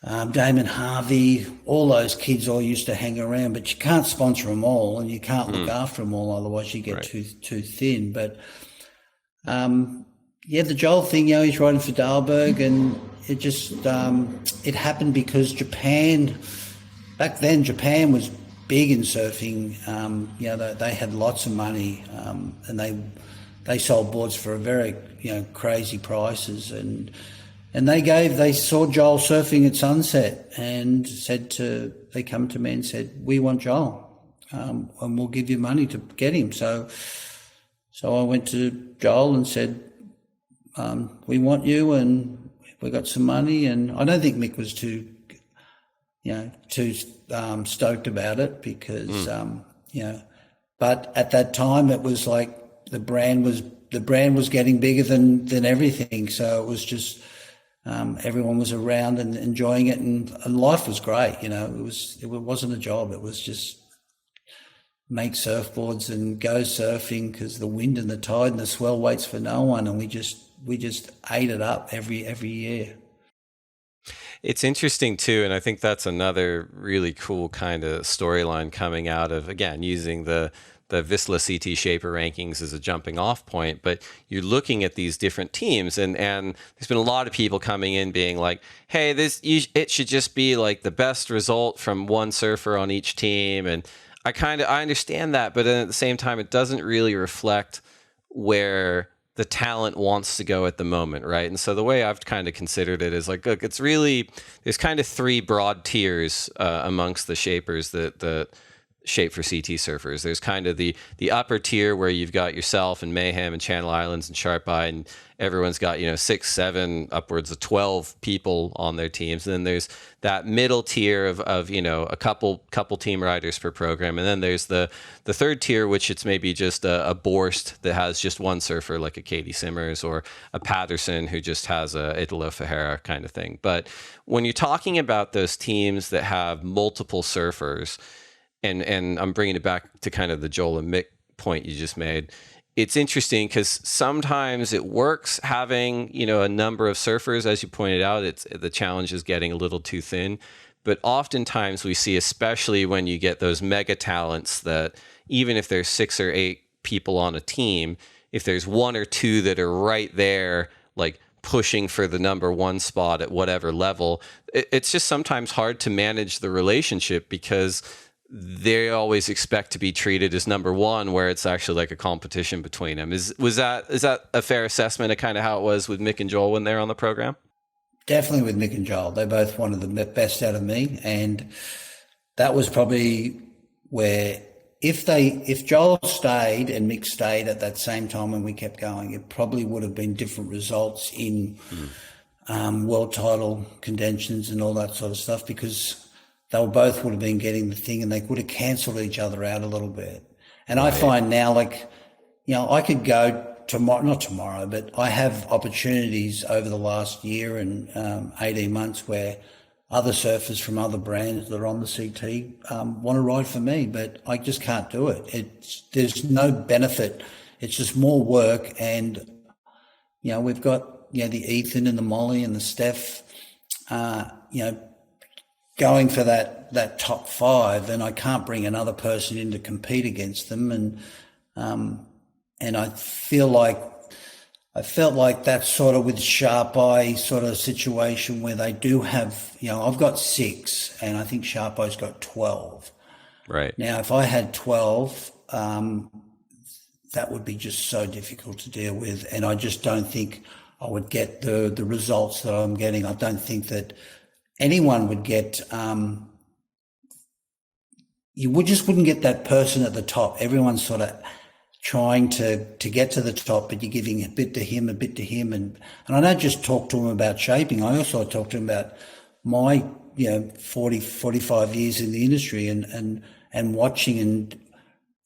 Damon Harvey, all those kids all used to hang around, but you can't sponsor them all, and you can't look after them all, otherwise you get too thin. But the Joel thing, he's riding for Dalberg, and it just it happened because back then Japan was big in surfing. They had lots of money, and they sold boards for a very crazy prices, and they saw Joel surfing at Sunset and they come to me and said, "We want Joel, and we'll give you money to get him." So I went to Joel and said, "We want you, and we got some money." And I don't think Mick was too stoked about it because, but at that time it was like the brand was getting bigger than everything. So it was just, everyone was around and enjoying it, and life was great. It wasn't a job. It was just make surfboards and go surfing because the wind and the tide and the swell waits for no one. And we just ate it up every year. It's interesting too, and I think that's another really cool kind of storyline coming out of, again, using the Vissla CT Shaper Rankings as a jumping off point. But you're looking at these different teams, and there's been a lot of people coming in being like, "Hey, it should just be like the best result from one surfer on each team." And I understand that, but then at the same time, it doesn't really reflect where the talent wants to go at the moment, right? And so the way I've kind of considered it is like, look, it's really, there's kind of three broad tiers amongst the shapers. The shape for CT surfers. There's kind of the upper tier where you've got yourself and Mayhem and Channel Islands and Sharp Eye, and everyone's got, 6, 7, upwards of 12 people on their teams. And then there's that middle tier of a couple team riders per program. And then there's the third tier, which it's maybe just a Borst that has just one surfer, like a Katie Simmers, or a Patterson who just has a Italo Ferreira kind of thing. But when you're talking about those teams that have multiple surfers, and I'm bringing it back to kind of the Joel and Mick point you just made, it's interesting because sometimes it works having, a number of surfers. As you pointed out, the challenge is getting a little too thin. But oftentimes we see, especially when you get those mega talents, that even if there's 6 or 8 people on a team, if there's 1 or 2 that are right there, like pushing for the number 1 spot at whatever level, it's just sometimes hard to manage the relationship because they always expect to be treated as number 1, where it's actually like a competition between them. Is that a fair assessment of kind of how it was with Mick and Joel when they're on the program? Definitely with Mick and Joel. They both wanted the best out of me. And that was probably where if Joel stayed and Mick stayed at that same time when we kept going, it probably would have been different results in world title contentions and all that sort of stuff, because they both would have been getting the thing and they would have cancelled each other out a little bit. And right. I find now, I could go tomorrow, not tomorrow, but I have opportunities over the last year and 18 months where other surfers from other brands that are on the CT want to ride for me, but I just can't do it. There's no benefit. It's just more work. And, we've got, the Ethan and the Molly and the Steph, going for that top 5, and I can't bring another person in to compete against them. And I felt like that's sort of with Sharp Eye sort of situation where they do have, I've got 6 and I think Sharp Eye's got 12. Right. Now, if I had 12, that would be just so difficult to deal with. And I just don't think I would get the results that I'm getting. I don't think that anyone would get, wouldn't get that person at the top. Everyone's sort of trying to get to the top, but you're giving a bit to him. And I don't just talk to him about shaping. I also talk to him about my, 45 years in the industry and watching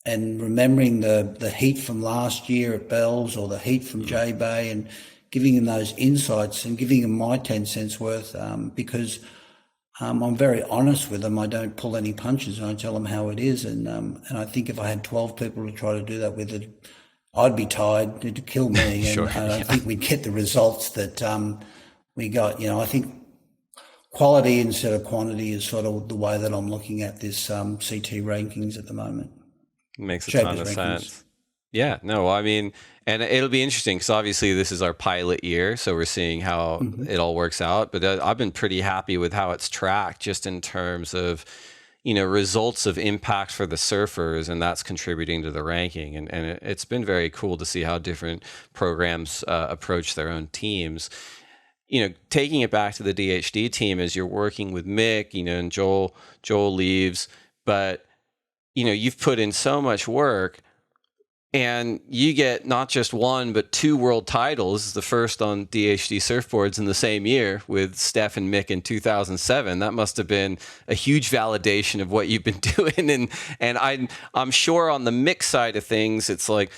and remembering the heat from last year at Bell's or the heat from J-Bay, and giving him those insights and giving him my 10 cents worth, because I'm very honest with them. I don't pull any punches, and I tell them how it is. And I think if I had 12 people to try to do that with it, I'd be tired. It'd kill me. Sure, and I don't think we'd get the results that we got. I think quality instead of quantity is sort of the way that I'm looking at this CT rankings at the moment. Makes a ton of sense. Yeah, no, I mean, and it'll be interesting because obviously this is our pilot year, so we're seeing how it all works out. But I've been pretty happy with how it's tracked, just in terms of, results of impact for the surfers, and that's contributing to the ranking. And it's been very cool to see how different programs approach their own teams. Taking it back to the DHD team, as you're working with Mick, and Joel leaves, but you've put in so much work. And you get not just 1, but 2 world titles, the first on DHD Surfboards in the same year with Steph and Mick in 2007. That must have been a huge validation of what you've been doing. And I'm sure on the Mick side of things, it's like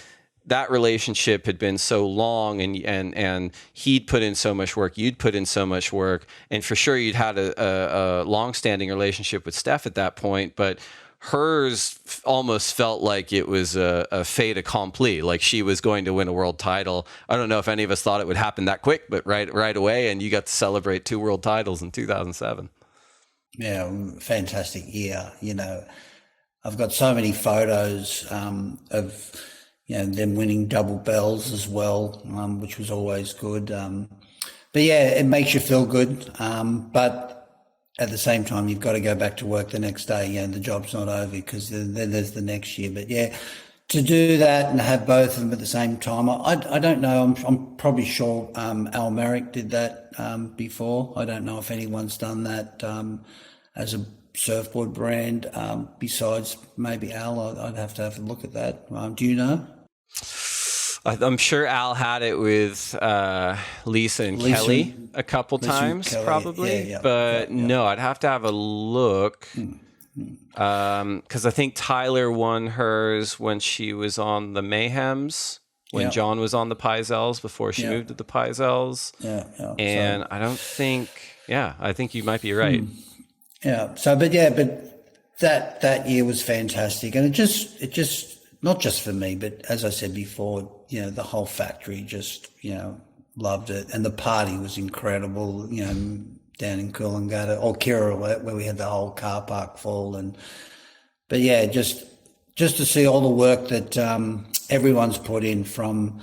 that relationship had been so long, and he'd put in so much work, you'd put in so much work. And for sure you'd had a long-standing relationship with Steph at that point, but hers almost felt like it was a fait accompli, like she was going to win a world title. I don't know if any of us thought it would happen that quick, but right away, and you got to celebrate 2 world titles in 2007. Yeah, fantastic year. I've got so many photos of them winning double bells as well, which was always good. But yeah, it makes you feel good. But at the same time, you've got to go back to work the next day. The job's not over, because then there's the next year. But yeah, to do that and have both of them at the same time, I don't know. I'm probably sure Al Merrick did that before. I don't know if anyone's done that as a surfboard brand besides maybe Al? I'd have to have a look at that. Do you know? I'm sure Al had it with Lisa and Kelly a couple times, Kelly, probably. yeah. But no, I'd have to have a look. Because I think Tyler won hers when she was on the Mayhems, when John was on the Pizels before she moved to the Pizels. And I don't think, I think you might be right. But that year was fantastic. And it just, not just for me, but as I said before, the whole factory just, loved it. And the party was incredible, down in Coolangatta or Kirra, where we had the whole car park full. But just to see all the work that everyone's put in from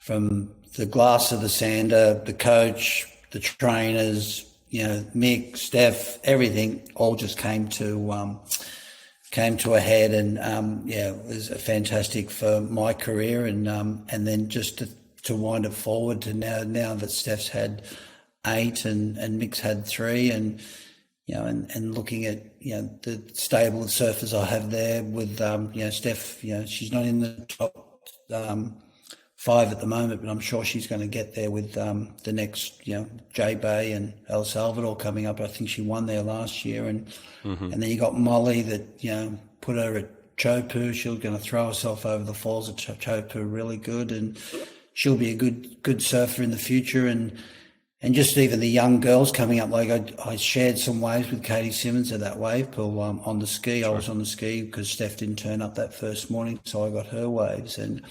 the glass of the sander, the coach, the trainers, Mick, Steph, everything all just came to a head, and it was fantastic for my career, and then just to wind it forward to now that Steph's had 8 and Mick's had 3, and and looking at the stable of surfers I have there with Steph, she's not in the top 5 at the moment, but I'm sure she's going to get there with the next J Bay and El Salvador coming up. I think she won there last year, and then you got Molly that put her at Chopu. She's going to throw herself over the falls at Chopu really good, and she'll be a good surfer in the future, and just even the young girls coming up. Like I shared some waves with Katie Simmons at that wave pool on the ski. Sure. I was on the ski because Steph didn't turn up that first morning, so I got her waves, and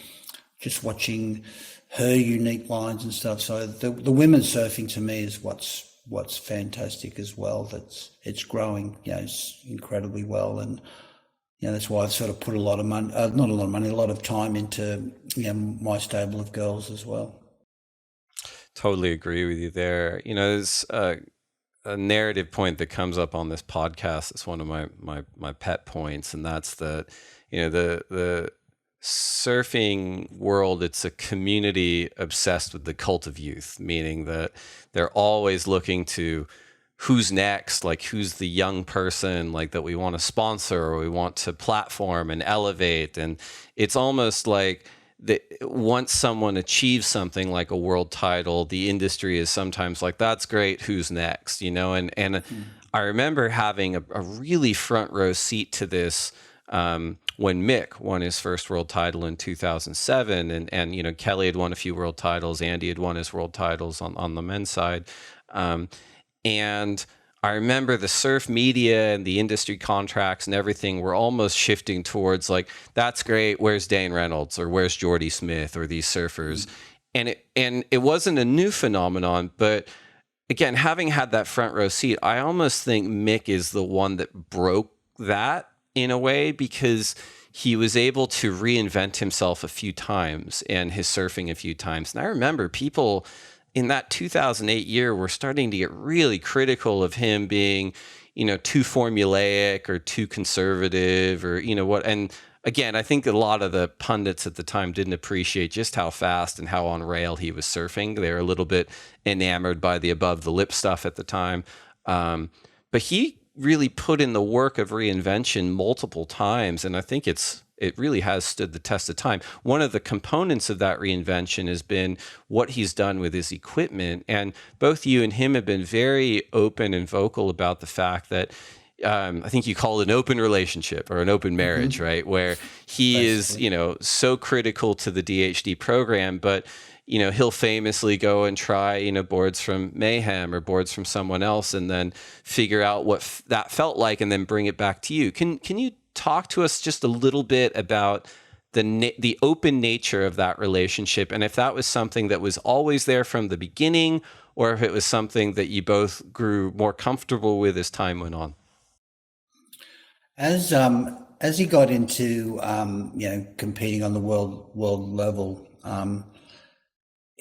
just watching her unique lines and stuff. So the women's surfing to me is what's fantastic as well. It's growing, it's incredibly well, and that's why I've sort of put a lot of money, not a lot of money, a lot of time into my stable of girls as well. Totally agree with you there. There's a narrative point that comes up on this podcast. It's one of my pet points, and that's that the surfing world, it's a community obsessed with the cult of youth, meaning that they're always looking to who's next, like who's the young person like that we want to sponsor or we want to platform and elevate. And it's almost like once someone achieves something like a world title, the industry is sometimes like, that's great, who's next, and I remember having a really front row seat to this when Mick won his first world title in 2007, and Kelly had won a few world titles, Andy had won his world titles on the men's side, and I remember the surf media and the industry contracts and everything were almost shifting towards like, that's great, where's Dane Reynolds or where's Jordy Smith or these surfers? And it wasn't a new phenomenon, but again, having had that front row seat, I almost think Mick is the one that broke that in a way, because he was able to reinvent himself a few times and his surfing a few times. And I remember people in that 2008 year were starting to get really critical of him being, too formulaic or too conservative or, what. And again, I think a lot of the pundits at the time didn't appreciate just how fast and how on rail he was surfing. They were a little bit enamored by the above the lip stuff at the time. But he really put in the work of reinvention multiple times. And I think it really has stood the test of time. One of the components of that reinvention has been what he's done with his equipment. And both you and him have been very open and vocal about the fact that I think you call it an open relationship or an open marriage, right? Where he is, so critical to the DHD program, but he'll famously go and try, boards from Mayhem or boards from someone else and then figure out what that felt like and then bring it back to you. Can you talk to us just a little bit about the open nature of that relationship, and if that was something that was always there from the beginning, or if it was something that you both grew more comfortable with as time went on? As he got into competing on the world level,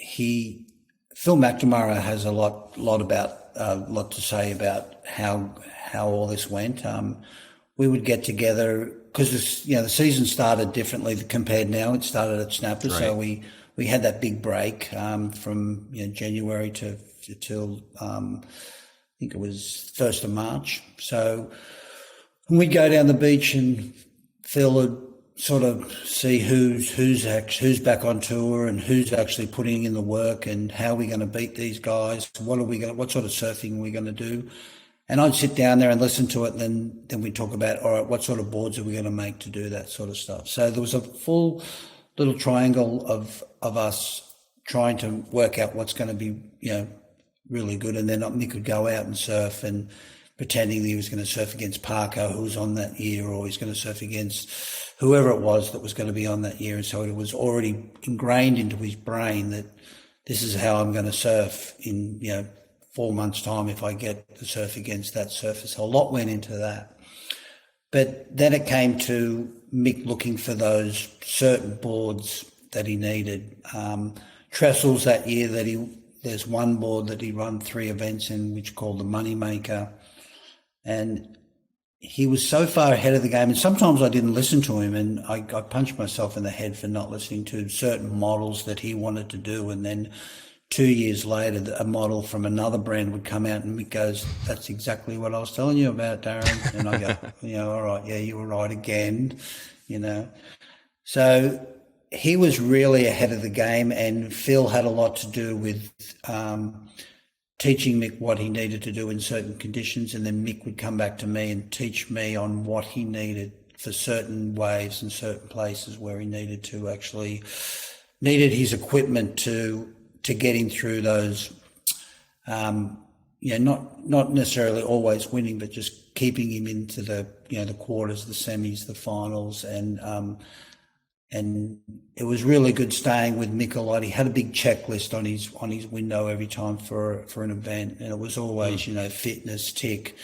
Phil McNamara has a lot to say about how all this went. We would get together because the season started differently compared now. It started at Snapper, right. So we had that big break from January till I think it was 1st of March. So And we'd go down the beach and Phil would sort of see who's back on tour and who's actually putting in the work and how are we going to beat these guys? What sort of surfing are we going to do? And I'd sit down there and listen to it, and then we'd talk about, all right, what sort of boards are we going to make to do that sort of stuff? So there was a full little triangle of us trying to work out what's going to be, really good. And then Mick would go out and surf and pretending that he was going to surf against Parker, who was on that year, or he's going to surf against whoever it was that was going to be on that year. And so it was already ingrained into his brain that this is how I'm going to surf in, 4 months' time if I get to surf against that surfer. So a lot went into that. But then it came to Mick looking for those certain boards that he needed. Trestles that year there's one board that he run 3 events in, which called the Moneymaker. And he was so far ahead of the game, and sometimes I didn't listen to him, and I punched myself in the head for not listening to certain models that he wanted to do. And then 2 years later, a model from another brand would come out and Mick goes, that's exactly what I was telling you about, Darren. And I go, all right, yeah, you were right again, So he was really ahead of the game, and Phil had a lot to do with teaching Mick what he needed to do in certain conditions, and then Mick would come back to me and teach me on what he needed for certain waves and certain places where he needed his equipment to get him through those, not necessarily always winning, but just keeping him into the quarters, the semis, the finals, and it was really good staying with Mick a lot. He had a big checklist on his window every time for an event, and it was always fitness tick,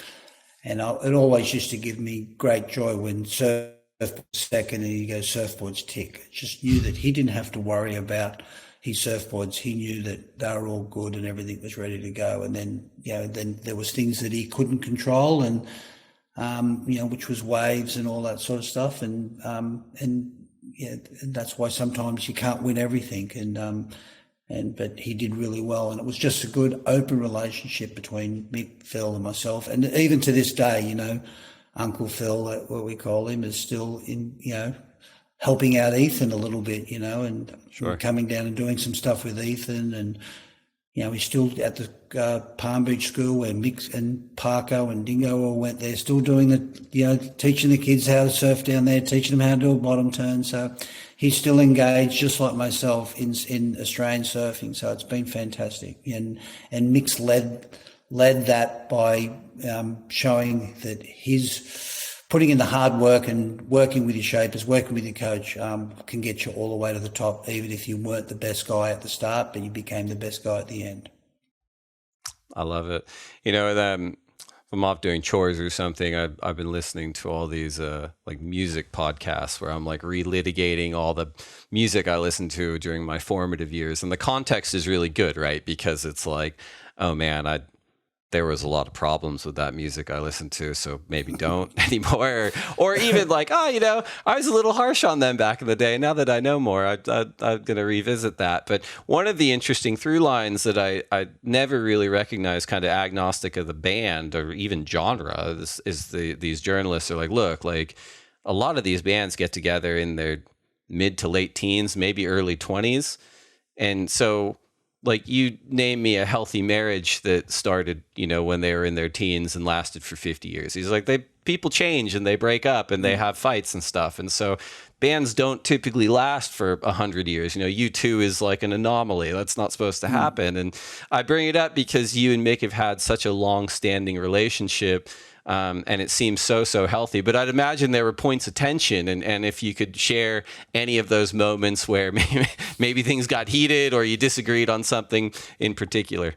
and it always used to give me great joy when surfboards second and he goes surfboards tick. Just knew that he didn't have to worry about his surfboards. He knew that they were all good and everything was ready to go. And then then there was things that he couldn't control, and which was waves and all that sort of stuff, and that's why sometimes you can't win everything. But he did really well, and it was just a good open relationship between Mick, Phil, and myself. And even to this day, Uncle Phil, what we call him, is still in, helping out Ethan a little bit, and Sure. coming down and doing some stuff with Ethan. And, he's still at the Palm Beach school where Mick and Parko and Dingo all went there, still doing teaching the kids how to surf down there, teaching them how to do a bottom turn. So he's still engaged, just like myself, in Australian surfing. So it's been fantastic. And Mick's led that by showing that he's putting in the hard work and working with your shapers, working with your coach, can get you all the way to the top, even if you weren't the best guy at the start, but you became the best guy at the end. I love it. If I'm off doing chores or something, I've been listening to all these like music podcasts where I'm like relitigating all the music I listened to during my formative years. And the context is really good, right? Because it's like, oh man, there was a lot of problems with that music I listened to, so maybe don't anymore. Or even like, I was a little harsh on them back in the day. Now that I know more, I'm going to revisit that. But one of the interesting through lines that I never really recognized, kind of agnostic of the band or even genre, is these journalists are like, look, like a lot of these bands get together in their mid to late teens, maybe early 20s. And so like you name me a healthy marriage that started, when they were in their teens and lasted for 50 years. He's like, people change and they break up and they have fights and stuff. And so bands don't typically last for 100 years. U2 is like an anomaly. That's not supposed to happen. And I bring it up because you and Mick have had such a long-standing relationship. And it seems so healthy. But I'd imagine there were points of tension. And if you could share any of those moments where maybe things got heated or you disagreed on something in particular.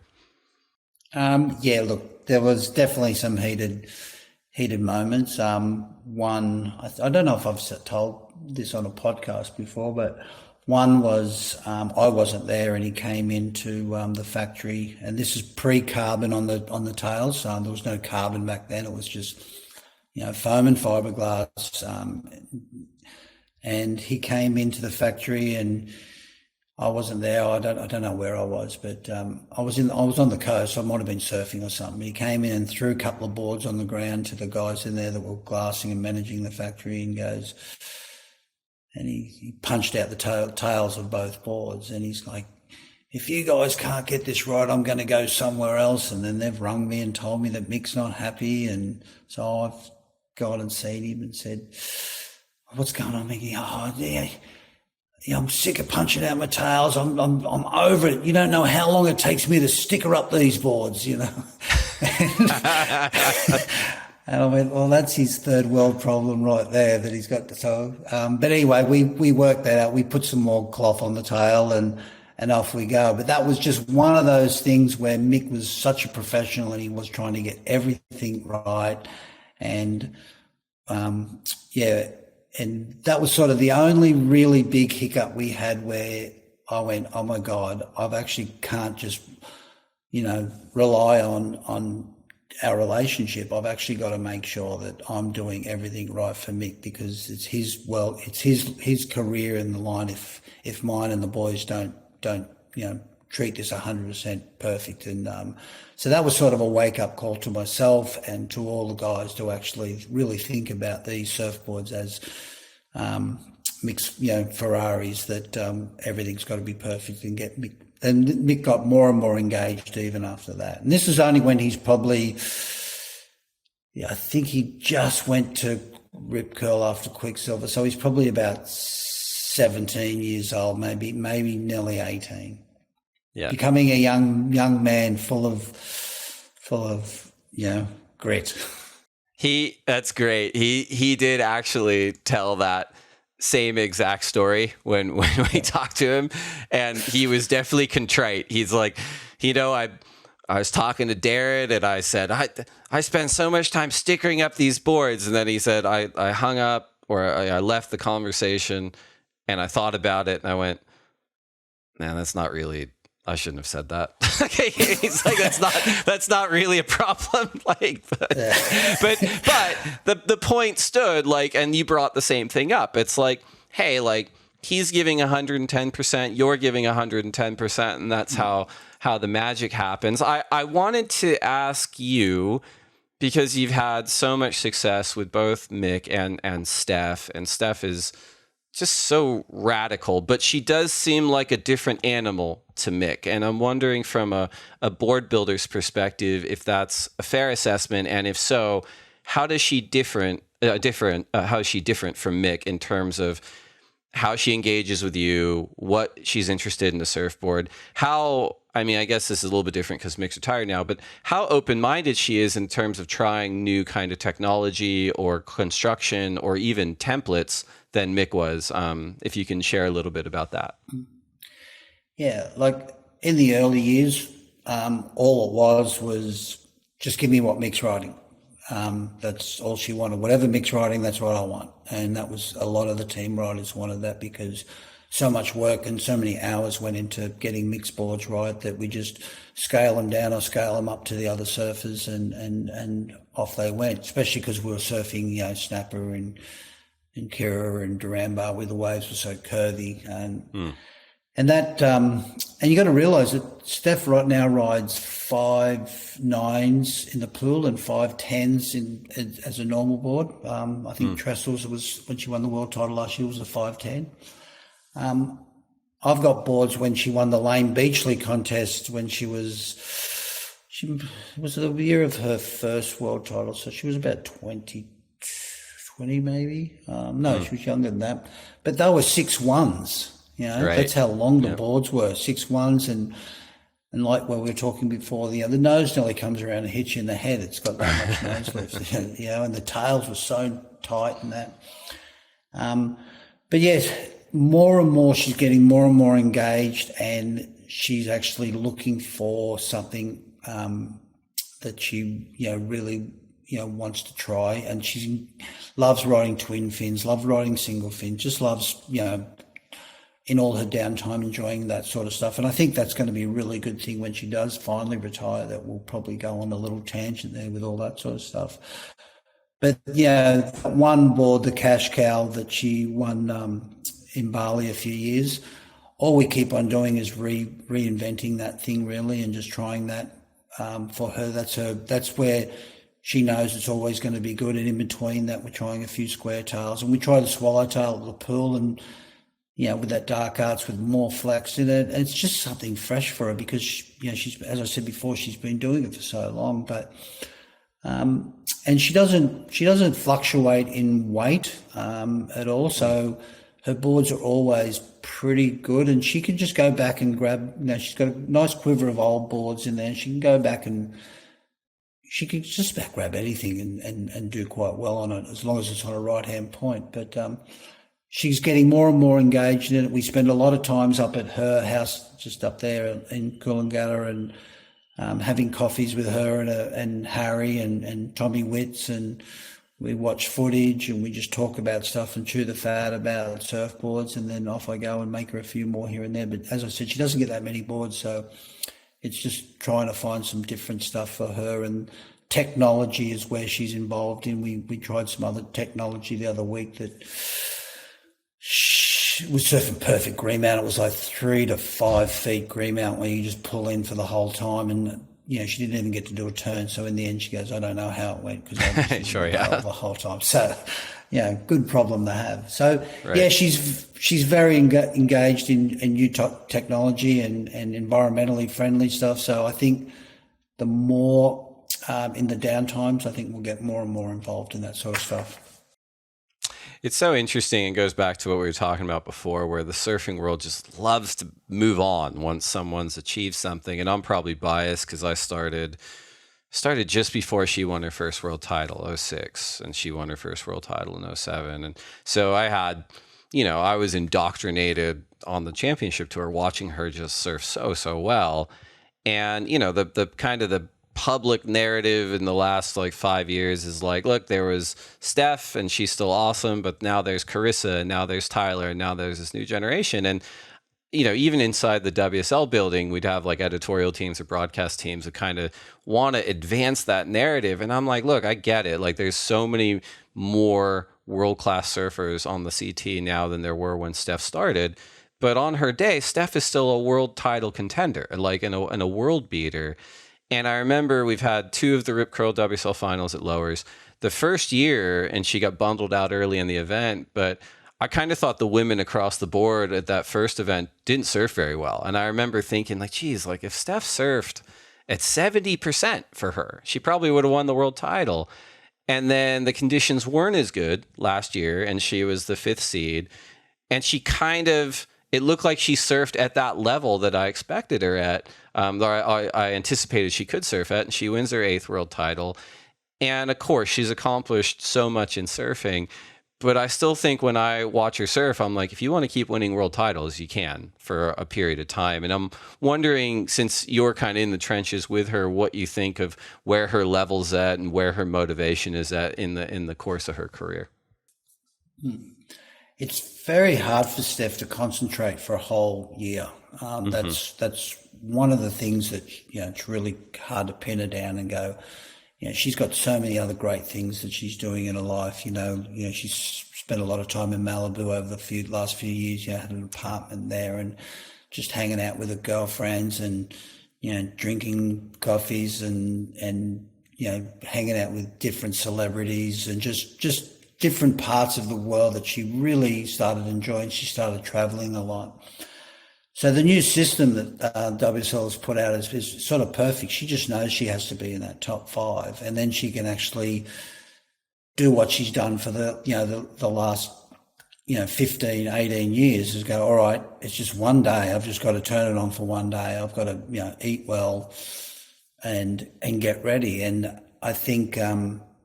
Look, there was definitely some heated moments. One, I don't know if I've told this on a podcast before, but one was I wasn't there, and he came into the factory, and this is pre-carbon on the tails. There was no carbon back then; it was just foam and fiberglass. And he came into the factory, and I wasn't there. I don't know where I was, but I was on the coast. I might have been surfing or something. He came in and threw a couple of boards on the ground to the guys in there that were glassing and managing the factory, and goes, and he punched out the tails of both boards, and he's like, if you guys can't get this right, I'm going to go somewhere else. And then they've rung me and told me that Mick's not happy, and so I've gone and seen him and said, what's going on, Mickey? Oh, yeah, I'm sick of punching out my tails. I'm over it. You don't know how long it takes me to sticker up these boards, you know. And I went, well, that's his third world problem right there that he's got. So, but anyway, we worked that out. We put some more cloth on the tail and off we go. But that was just one of those things where Mick was such a professional and he was trying to get everything right. And, and that was sort of the only really big hiccup we had where I went, oh my God, I've actually can't just, rely on our relationship. I've actually got to make sure that I'm doing everything right for Mick, because it's his career in the line if mine and the boys don't treat this 100% perfect. And so that was sort of a wake-up call to myself and to all the guys to actually really think about these surfboards as Mick's, Ferraris, that everything's got to be perfect and get Mick. And Mick got more and more engaged even after that. And this is only when he's probably, I think he just went to Rip Curl after Quicksilver. So he's probably about 17 years old, maybe nearly 18. Yeah. Becoming a young man full of grit. That's great. He did actually tell that same exact story when we talked to him, and he was definitely contrite. He's like, I was talking to Darren and I said, I spent so much time stickering up these boards. And then he said, I hung up, or I left the conversation and I thought about it and I went, man, that's not really, I shouldn't have said that. He's like, that's not really a problem. But the point stood, and you brought the same thing up. It's like, hey, he's giving 110%, you're giving 110%, and that's how the magic happens. I wanted to ask you, because you've had so much success with both Mick and Steph, and Steph is just so radical, but she does seem like a different animal to Mick. And I'm wondering from a board builder's perspective, if that's a fair assessment. And if so, how is she different from Mick in terms of how she engages with you, what she's interested in the surfboard, I guess this is a little bit different because Mick's retired now, but how open-minded she is in terms of trying new kind of technology or construction or even templates than Mick was, if you can share a little bit about that. Yeah, in the early years, all it was just give me what Mick's writing. That's all she wanted. Whatever Mick's writing, that's what I want. And that was a lot of the team riders wanted that, because so much work and so many hours went into getting Mick's boards right that we just scale them down or scale them up to the other surfers, and off they went, especially because we were surfing, Snapper and Kirra and Duranbar, where the waves were so curvy. And that, and you got to realize that Steph right now rides 5.9s in the pool and 5.10s as a normal board. I think Trestles was, when she won the world title last year, was a 5.10. I've got boards when she won the Lane Beachley contest when she was the year of her first world title. So she was about 20 maybe. No, she was younger than that, but they were 6.1s. Right. That's how long the boards were, 6.1s, and like what we were talking before, the nose nearly comes around and hits you in the head. It's got that much nose lift, and the tails were so tight and that. But yes, more and more she's getting more and more engaged, and she's actually looking for something that she really wants to try, and she loves riding twin fins, loves riding single fins, just loves in all her downtime enjoying that sort of stuff. And I think that's going to be a really good thing when she does finally retire, that we'll probably go on a little tangent there with all that sort of stuff. But one board, the Cash Cow that she won in Bali a few years, all we keep on doing is reinventing that thing really, and just trying that for her. That's where she knows it's always going to be good. And in between that, we're trying a few square tails, and we try the swallowtail at the pool, and with that dark arts with more flex in it. And it's just something fresh for her because she's, as I said before, she's been doing it for so long. But and she doesn't fluctuate in weight at all. So her boards are always pretty good, and she can just go back and grab. She's got a nice quiver of old boards in there, and she can go back and she can just about grab anything and do quite well on it, as long as it's on a right-hand point. But she's getting more and more engaged in it. We spend a lot of times up at her house, just up there in Coolangatta, and having coffees with her and Harry and Tommy Witts, and we watch footage and we just talk about stuff and chew the fat about surfboards, and then off I go and make her a few more here and there. But as I said, she doesn't get that many boards, so it's just trying to find some different stuff for her. And technology is where she's involved in. We tried some other technology the other week that was surfing perfect green mount. It was like 3 to 5 feet green mount where you just pull in for the whole time, and she didn't even get to do a turn. So in the end, she goes, "I don't know how it went," because I was the whole time. So good problem to have. So right. She's very engaged in new technology and environmentally friendly stuff. So I think the more in the downtimes, I think we'll get more and more involved in that sort of stuff. It's so interesting, and goes back to what we were talking about before, where the surfing world just loves to move on once someone's achieved something. And I'm probably biased because I started just before she won her first world title, 2006, and she won her first world title in 2007. And so I had, I was indoctrinated on the championship tour watching her just surf so well. And, the kind of the public narrative in the last 5 years is like, look, there was Steph and she's still awesome, but now there's Carissa, and now there's Tyler, and now there's this new generation. And even inside the WSL building, we'd have editorial teams or broadcast teams that kind of want to advance that narrative. And I'm like, look, I get it. There's so many more world-class surfers on the CT now than there were when Steph started. But on her day, Steph is still a world title contender, and a world beater. And I remember we've had 2 of the Rip Curl WSL finals at Lowers. The first year, and she got bundled out early in the event, but I kind of thought the women across the board at that first event didn't surf very well. And I remember thinking, geez, if Steph surfed at 70% for her, she probably would have won the world title. And then the conditions weren't as good last year, and she was the 5th seed. And she it looked like she surfed at that level that I expected her at, I anticipated she could surf at, and she wins her 8th world title. And of course, she's accomplished so much in surfing, but I still think when I watch her surf, I'm like, if you want to keep winning world titles, you can for a period of time. And I'm wondering, since you're kind of in the trenches with her, what you think of where her level's at and where her motivation is at in the course of her career. It's very hard for Steph to concentrate for a whole year. That's one of the things that, it's really hard to pin her down and go, she's got so many other great things that she's doing in her life. She's spent a lot of time in Malibu over the last few years, had an apartment there and just hanging out with her girlfriends and, drinking coffees and hanging out with different celebrities and just different parts of the world that she really started enjoying. She started traveling a lot. So the new system that WSL has put out is sort of perfect. She just knows she has to be in that top 5, and then she can actually do what she's done for the last 15, 18 years, is go, all right, it's just one day. I've just got to turn it on for one day. I've got to eat well and get ready. And I think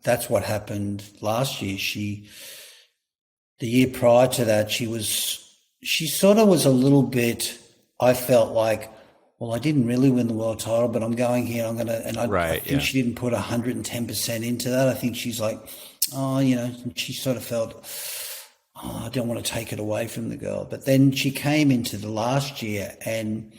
that's what happened last year. The year prior to that, she sort of was a little bit, I felt like, well, I didn't really win the world title, but I'm going here, I think she didn't put 110% into that. I think she's like, she sort of felt, I don't want to take it away from the girl. But then she came into the last year and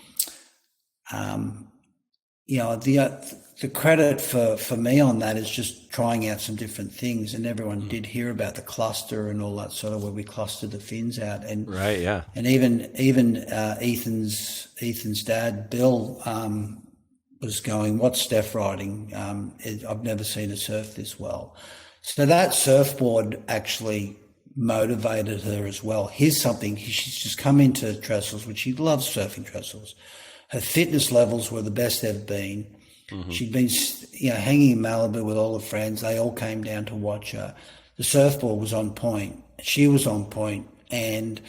The credit for me on that is just trying out some different things, and everyone did hear about the cluster and all that sort of where we clustered the fins out, and right, yeah, and even Ethan's dad Bill was going, "What's Steph riding? I've never seen her surf this well." So that surfboard actually motivated her as well. Here's something, she's just come into trestles, which she loves surfing trestles. Her fitness levels were the best they've been. Mm-hmm. She'd been, hanging in Malibu with all her friends. They all came down to watch her. The surfboard was on point. She was on point, and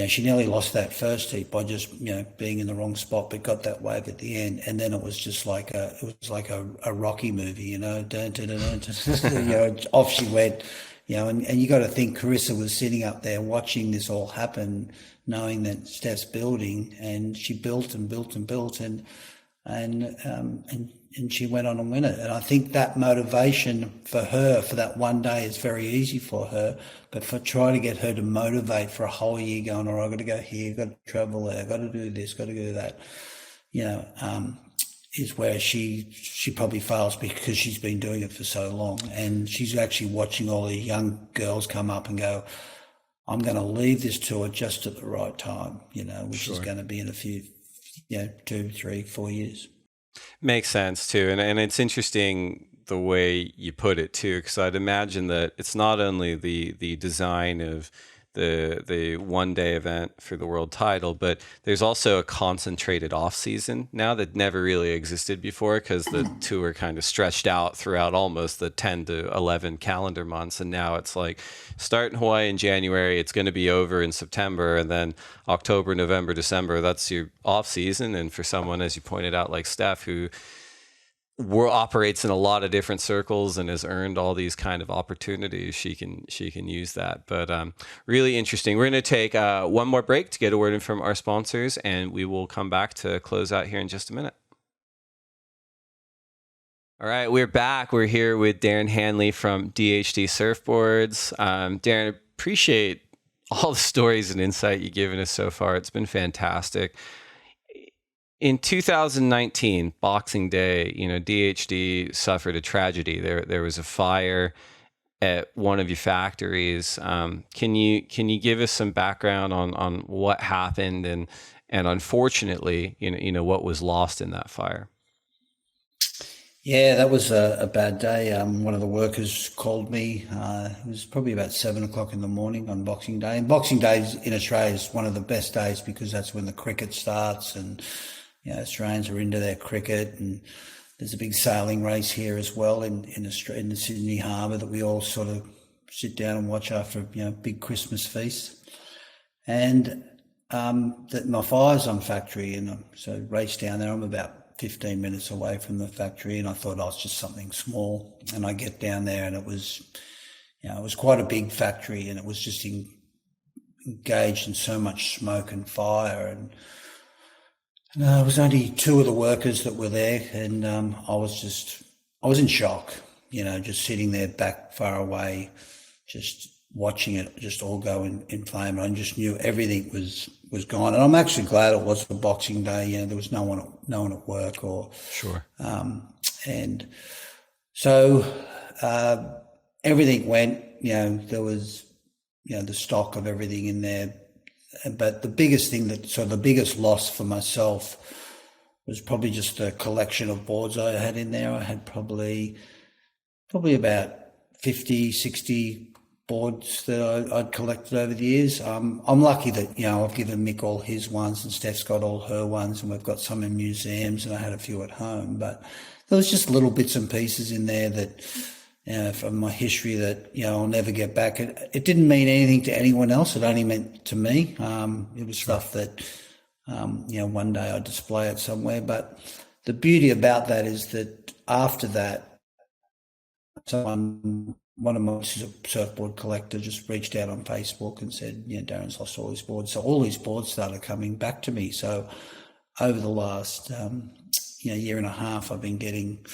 she nearly lost that first heat by just being in the wrong spot, but got that wave at the end. And then it was just like a Rocky movie, dun, dun, dun, dun, dun, off she went. And you got to think Carissa was sitting up there watching this all happen, knowing that Steph's building, and she built and built and built, and she went on and win it. And I think that motivation for her for that one day is very easy for her, but for trying to get her to motivate for a whole year, going, all right, I've got to go here, got to travel there, got to do this, got to do that, is where she probably fails, because she's been doing it for so long, and she's actually watching all the young girls come up and go, I'm going to leave this tour just at the right time, which is going to be in a few, 2, 3, 4 years. Makes sense too. And it's interesting the way you put it too, because I'd imagine that it's not only the design of the one-day event for the world title, but there's also a concentrated off-season now that never really existed before, because the tour kind of stretched out throughout almost the 10 to 11 calendar months, and now it's like start in Hawaii in January, it's going to be over in September, and then October, November, December, that's your off-season. And for someone, as you pointed out, like Steph, who operates in a lot of different circles and has earned all these kind of opportunities, she can use that. But really interesting. We're going to take one more break to get a word in from our sponsors, and we will come back to close out here in just a minute. All right, we're back. We're here with Darren Handley from DHD Surfboards. Darren, appreciate all the stories and insight you've given us so far. It's been fantastic. In 2019, Boxing Day, DHD suffered a tragedy. There was a fire at one of your factories. Can you give us some background on what happened and unfortunately, what was lost in that fire? Yeah, that was a bad day. One of the workers called me. It was probably about 7:00 in the morning on Boxing Day. And Boxing Day in Australia is one of the best days, because that's when the cricket starts, and Australians are into their cricket, and there's a big sailing race here as well in the Sydney Harbour that we all sort of sit down and watch after big Christmas feast. And that my fire's on factory, and so raced down there. I'm about 15 minutes away from the factory, and I thought, it's just something small. And I get down there, and it was quite a big factory, and it was just engaged in so much smoke and fire, and it was only 2 of the workers that were there, and I was in shock, just sitting there back far away, just watching it just all go in flame. I just knew everything was gone, and I'm actually glad it was a Boxing Day. There was no one at work, or sure. And so everything went. There was the stock of everything in there. But the biggest thing the biggest loss for myself was probably just the collection of boards I had in there. I had probably about 50, 60 boards that I'd collected over the years. I'm lucky that, I've given Mick all his ones, and Steph's got all her ones, and we've got some in museums, and I had a few at home. But there was just little bits and pieces in there that, from my history that, I'll never get back. It didn't mean anything to anyone else. It only meant to me. It was stuff that, one day I'd display it somewhere. But the beauty about that is that after that, one of my surfboard collector just reached out on Facebook and said, Darren's lost all his boards. So all these boards started coming back to me. So over the last, year and a half, I've been getting,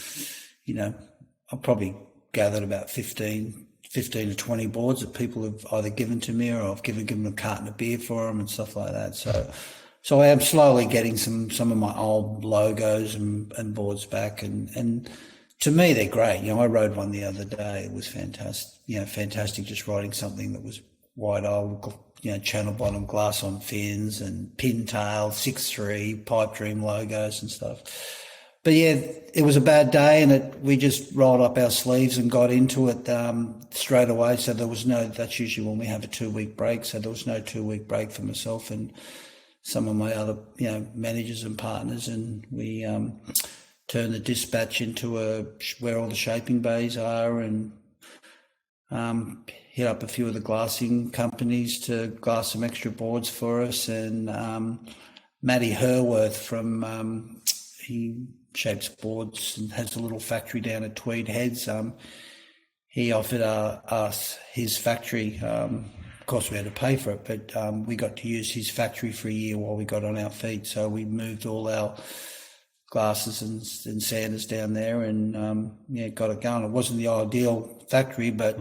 I've probably gathered about 15 to 20 boards that people have either given to me, or I've given them a carton of beer for them and stuff like that. So So I am slowly getting some of my old logos and boards back, and to me they're great. I rode one the other day. It was fantastic. Fantastic. Just riding something that was wide old, channel bottom, glass on fins, and pintail 6.3 pipe dream logos and stuff. But yeah, it was a bad day, and we just rolled up our sleeves and got into it straight away. So there was that's usually when we have a 2-week break. So there was no 2-week break for myself and some of my other, managers and partners, and we turned the dispatch into where all the shaping bays are, and hit up a few of the glassing companies to glass some extra boards for us. And Matty Herworth from he shapes boards and has a little factory down at Tweed Heads. He offered us his factory. Of course, we had to pay for it, but we got to use his factory for a year while we got on our feet. So we moved all our glasses and sanders down there, and got it going. It wasn't the ideal factory, but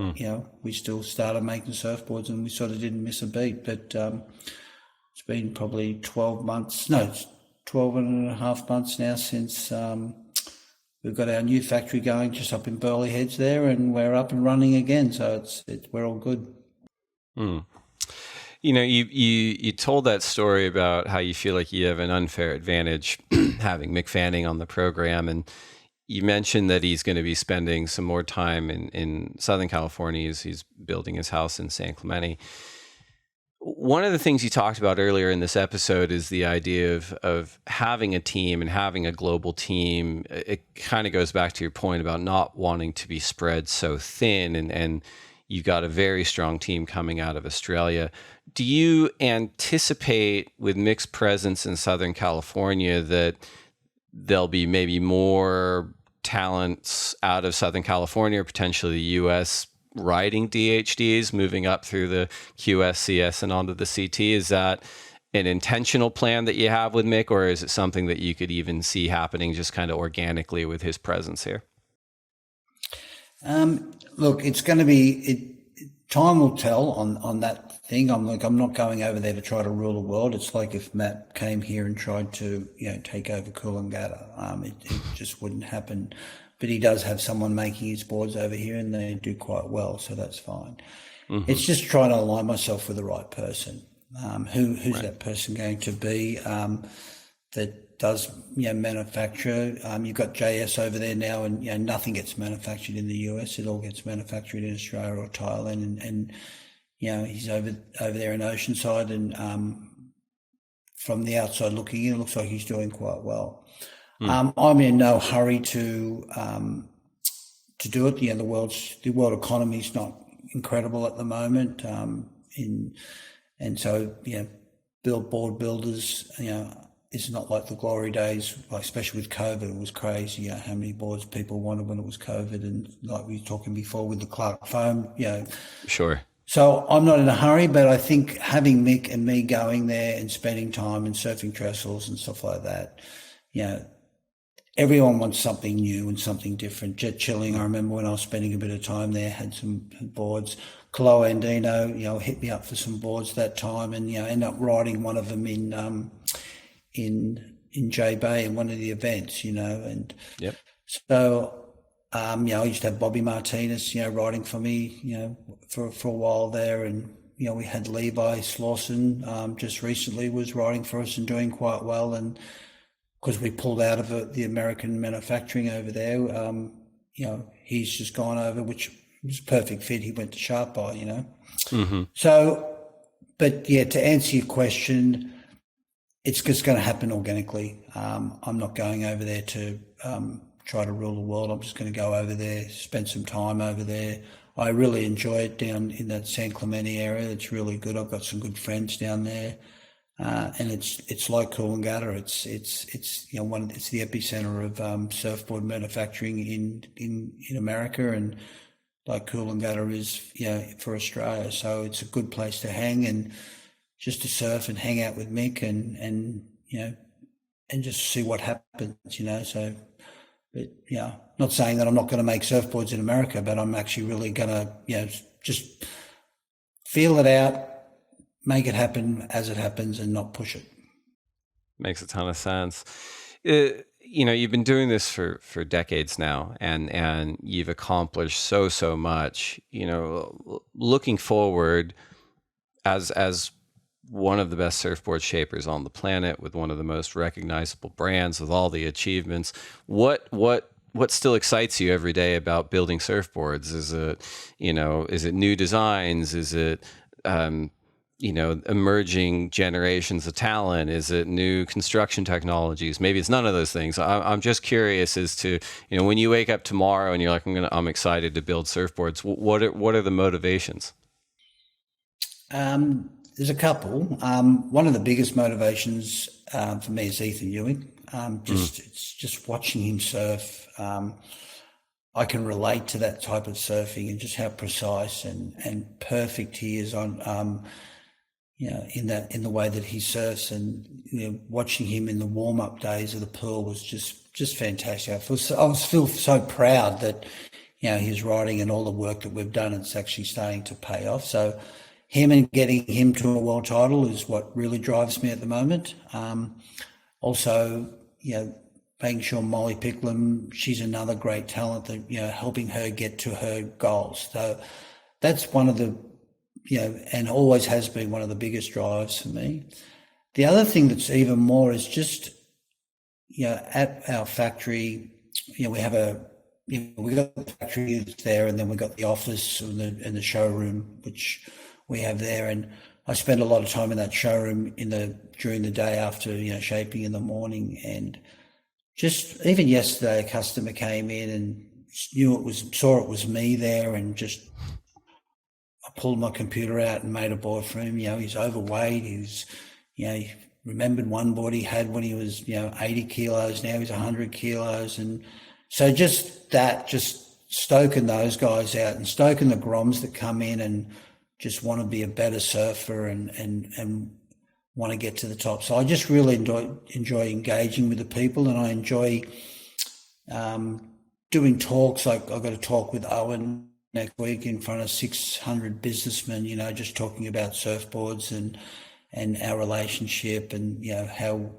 we still started making surfboards, and we sort of didn't miss a beat. But it's been probably 12 and a half months now since we've got our new factory going just up in Burleigh Heads there, and we're up and running again. So we're all good. You told that story about how you feel like you have an unfair advantage having Mick Fanning on the program, and you mentioned that he's going to be spending some more time in Southern California as he's building his house in San Clemente. One of the things you talked about earlier in this episode is the idea of having a team and having a global team. It kind of goes back to your point about not wanting to be spread so thin, and you've got a very strong team coming out of Australia. Do you anticipate with Mick's presence in Southern California that there'll be maybe more talents out of Southern California or potentially the US riding DHDs moving up through the QS, CS, and onto the CT? Is that an intentional plan that you have with Mick, or is it something that you could even see happening just kind of organically with his presence here? Look, it's going to be time will tell on that thing. I'm not going over there to try to rule the world. It's like if Matt came here and tried to take over Coolangatta. It just wouldn't happen. But he does have someone making his boards over here, and they do quite well, so that's fine. Mm-hmm. It's just trying to align myself with the right person. Who's right. That person going to be that does manufacture? You've got JS over there now, and nothing gets manufactured in the US. It all gets manufactured in Australia or Thailand, and he's over there in Oceanside, and from the outside looking in, it looks like he's doing quite well. I'm in no hurry to do it. The world economy is not incredible at the moment, and so board builders, it's not like the glory days, like especially with COVID. It was crazy, how many boards people wanted when it was COVID, and like we were talking before with the Clark foam, Sure. So I'm not in a hurry, but I think having Mick and me going there and spending time and surfing trestles and stuff like that, everyone wants something new and something different. Jet Chilling, I remember when I was spending a bit of time there, had some boards. Colo Andino, hit me up for some boards that time, and ended up riding one of them in J Bay in one of the events, and yep. So I used to have Bobby Martinez, riding for me, for a while there, and we had Levi Slauson just recently was riding for us and doing quite well, and because we pulled out of the American manufacturing over there, he's just gone over, which was a perfect fit. He went to Sharp Eye, Mm-hmm. So, but yeah, to answer your question, it's just going to happen organically. I'm not going over there to try to rule the world. I'm just going to go over there, spend some time over there. I really enjoy it down in that San Clemente area. It's really good. I've got some good friends down there. And it's like Coolangatta. It's it's the epicenter of surfboard manufacturing in America, and like Coolangatta is for Australia. So it's a good place to hang and just to surf and hang out with Mick and just see what happens. So, but not saying that I'm not going to make surfboards in America, but I'm actually really going to just feel it out. Make it happen as it happens and not push it. Makes a ton of sense. You've been doing this for decades now, and you've accomplished so much. Looking forward, as one of the best surfboard shapers on the planet, with one of the most recognizable brands, with all the achievements, what still excites you every day about building surfboards? Is it new designs? Is it emerging generations of talent? Is it new construction technologies? Maybe it's none of those things. I'm just curious as to, when you wake up tomorrow and you're like, I'm excited to build surfboards. What are the motivations? There's a couple. One of the biggest motivations for me is Ethan Ewing. It's just watching him surf. I can relate to that type of surfing and just how precise and perfect he is on, in the way that he surfs. And watching him in the warm up days of the pool was just fantastic. I feel so proud that he's riding, and all the work that we've done, it's actually starting to pay off. So him and getting him to a world title is what really drives me at the moment. Also, making sure Molly Picklum, she's another great talent that, helping her get to her goals. So that's one of the, and always has been one of the biggest drives for me. The other thing that's even more is just, at our factory, we have we got the factory that's there, and then we got the office and the showroom, which we have there. And I spend a lot of time in that showroom during the day after, shaping in the morning. And just even yesterday, a customer came in and saw it was me there, and just I pulled my computer out and made a board for him. He's overweight. He remembered one board he had when he was 80 kilos. Now he's 100 kilos, and so just stoking those guys out and stoking the groms that come in and just want to be a better surfer and want to get to the top. So I just really enjoy engaging with the people, and I enjoy doing talks. Like I've got a talk with Owen next week in front of 600 businessmen, just talking about surfboards and our relationship, and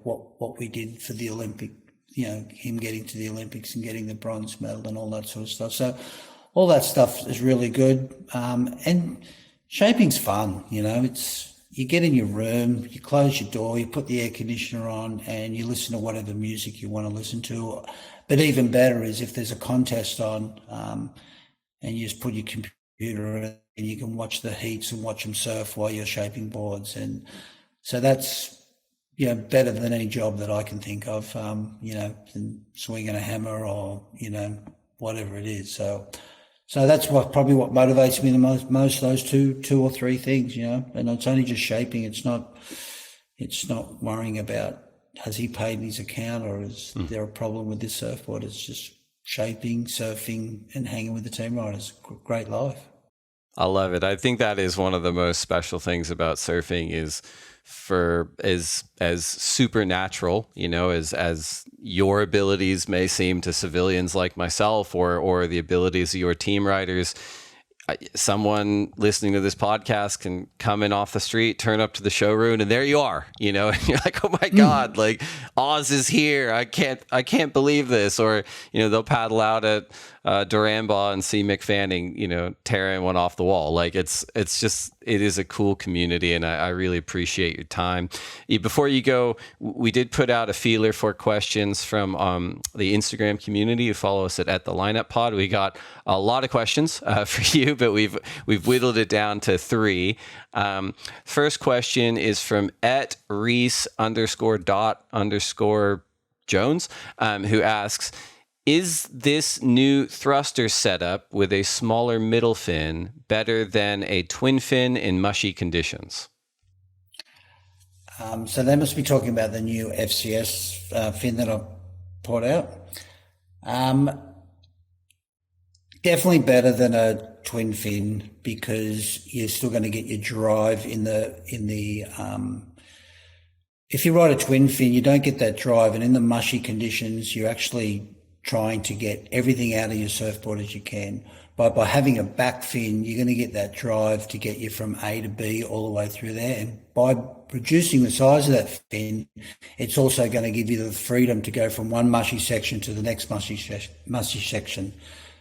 what we did for the Olympic, him getting to the Olympics and getting the bronze medal and all that sort of stuff. So all that stuff is really good. And shaping's fun, you get in your room, you close your door, you put the air conditioner on, and you listen to whatever music you want to listen to. But even better is if there's a contest on, and you just put your computer in, and you can watch the heats and watch them surf while you're shaping boards. And so that's, better than any job that I can think of, than swinging a hammer or, whatever it is. So that's probably what motivates me the most, those two or three things, and it's only just shaping. It's not worrying about, has he paid his account, or is there a problem with this surfboard? It's just shaping, surfing, and hanging with the team riders. Great life. I love it. I think that is one of the most special things about surfing is as supernatural, as your abilities may seem to civilians like myself, or the abilities of your team riders. Someone listening to this podcast can come in off the street, turn up to the showroom, and there you are, and you're like, oh my God, like Oz is here. I can't believe this. Or, they'll paddle out at Duranbah and see Mick Fanning, tearing one off the wall. Like it is a cool community, and I really appreciate your time. Before you go, we did put out a feeler for questions from the Instagram community who follow us at the Lineup Pod. We got a lot of questions for you, but we've whittled it down to 3. First question is from @Reese_dot_Jones, who asks, is this new thruster setup with a smaller middle fin better than a twin fin in mushy conditions? So they must be talking about the new FCS fin that I put out. Definitely better than a twin fin, because you're still going to get your drive in the if you ride a twin fin, you don't get that drive, and in the mushy conditions, you're actually trying to get everything out of your surfboard as you can. by having a back fin, you're going to get that drive to get you from A to B all the way through there. And by reducing the size of that fin, it's also going to give you the freedom to go from one mushy section to the next mushy section.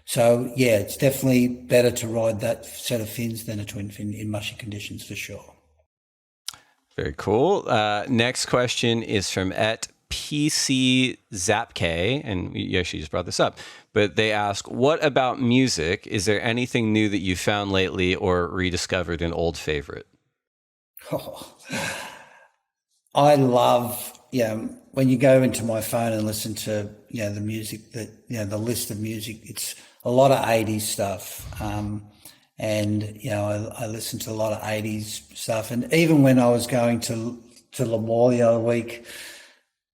So, yeah, it's definitely better to ride that set of fins than a twin fin in mushy conditions for sure. Very cool. Next question is from PC Zapk, and you actually just brought this up, but they ask, what about music? Is there anything new that you found lately or rediscovered an old favorite? Oh, I love, when you go into my phone and listen to, the music that, the list of music, it's a lot of 80s stuff. And, I listen to a lot of 80s stuff. And even when I was going to Lemoore the other week,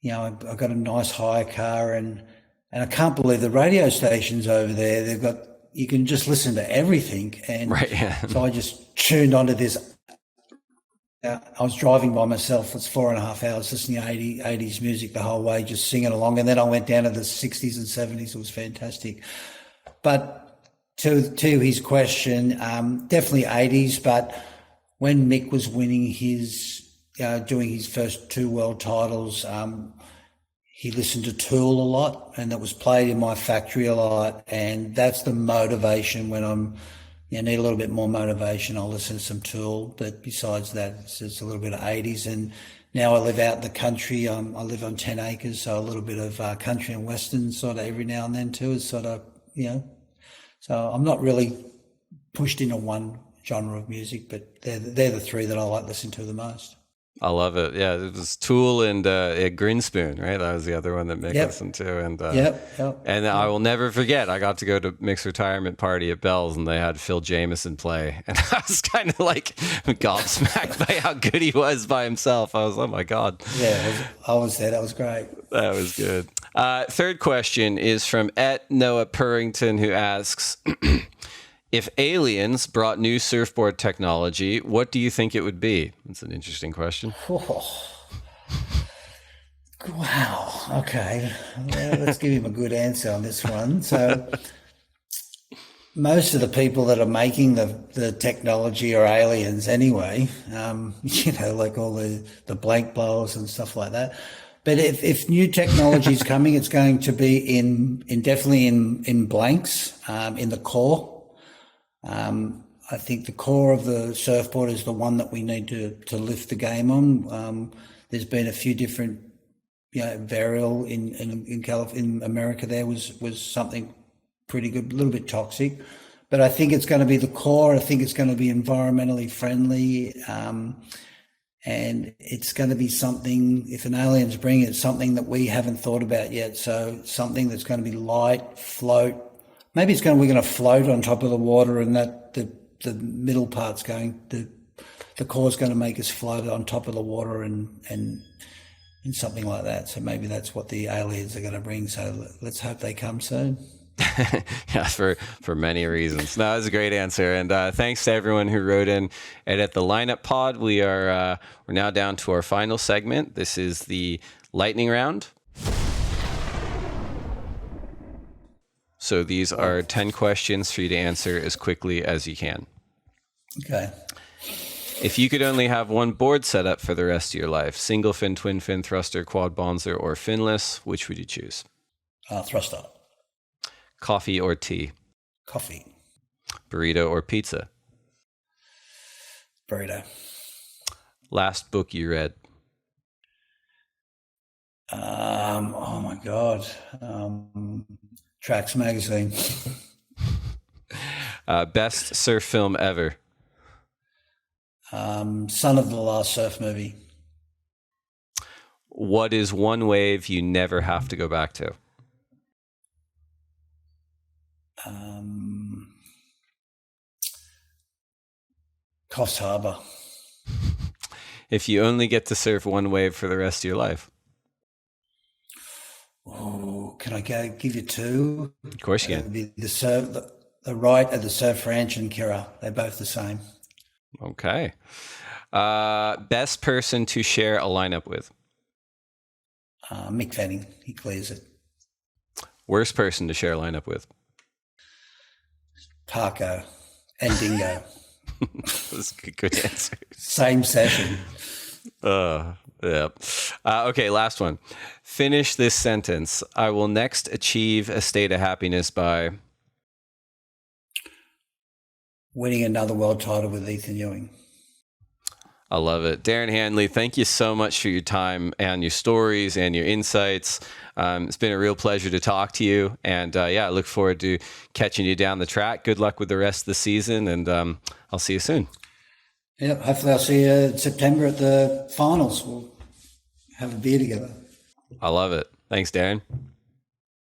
I got a nice hire car and I can't believe the radio stations over there. You can just listen to everything. And right, yeah. So I just tuned onto this. I was driving by myself. It's 4.5 hours listening to 80s music the whole way, just singing along. And then I went down to the 60s and 70s. It was fantastic. But to his question, definitely 80s. But when Mick was winning doing his first 2 world titles, he listened to Tool a lot, and that was played in my factory a lot. And that's the motivation when I'm, need a little bit more motivation, I'll listen to some Tool. But besides that, it's a little bit of 80s. And now I live out in the country. I live on 10 acres, so a little bit of country and western sort of every now and then too is sort of, So I'm not really pushed into one genre of music, but they're the 3 that I like listening to the most. I love it. Yeah, it was Tool and Grinspoon, right? That was the other one that Mick listened to. And and I will never forget, I got to go to Mick's retirement party at Bell's, and they had Phil Jameson play. And I was kind of like gobsmacked by how good he was by himself. I was, oh my God. Yeah, I was there. That was great. That was good. Third question is from Noah Purrington, who asks, if aliens brought new surfboard technology, what do you think it would be? That's an interesting question. Oh. Wow. Okay. Well, let's give him a good answer on this one. So most of the people that are making the technology are aliens anyway, like all the blank blowers and stuff like that. But if new technology is coming, it's going to be definitely in blanks, in the core. I think the core of the surfboard is the one that we need to lift the game on. There's been a few different, variable in America. There was something pretty good, a little bit toxic, but I think it's going to be the core. I think it's going to be environmentally friendly, and it's going to be something. If an alien's bringing it, something that we haven't thought about yet. So something that's going to be light, float. Maybe we're going to float on top of the water, and that the middle part's the core's going to make us float on top of the water and something like that. So maybe that's what the aliens are going to bring. So let's hope they come soon. Yeah, for many reasons. No, that was a great answer, and thanks to everyone who wrote in. And at the lineup pod, we're now down to our final segment. This is the lightning round. So these are 10 questions for you to answer as quickly as you can. Okay. If you could only have one board set up for the rest of your life, single fin, twin fin, thruster, quad bonzer, or finless, which would you choose? Thruster. Coffee or tea? Coffee. Burrito or pizza? Burrito. Last book you read? Oh my God. Tracks magazine. Best surf film ever? Son of the Last Surf movie. What is one wave you never have to go back to? Coffs Harbour. If you only get to surf one wave for the rest of your life? Oh, can I give you 2? Of course you can. The right at the Surf Ranch and Kirra. They're both the same. Okay. Best person to share a lineup with? Mick Fanning. He clears it. Worst person to share a lineup with? Parko and Dingo. That's a good answer. Same session. Yeah. Okay, last one. Finish this sentence. I will next achieve a state of happiness by winning another world title with Ethan Ewing. I love it. Darren Handley, thank you so much for your time and your stories and your insights. It's been a real pleasure to talk to you. And I look forward to catching you down the track. Good luck with the rest of the season, and I'll see you soon. Yeah, hopefully I'll see you in September at the finals. We'll have a beer together. I love it. Thanks, Darren.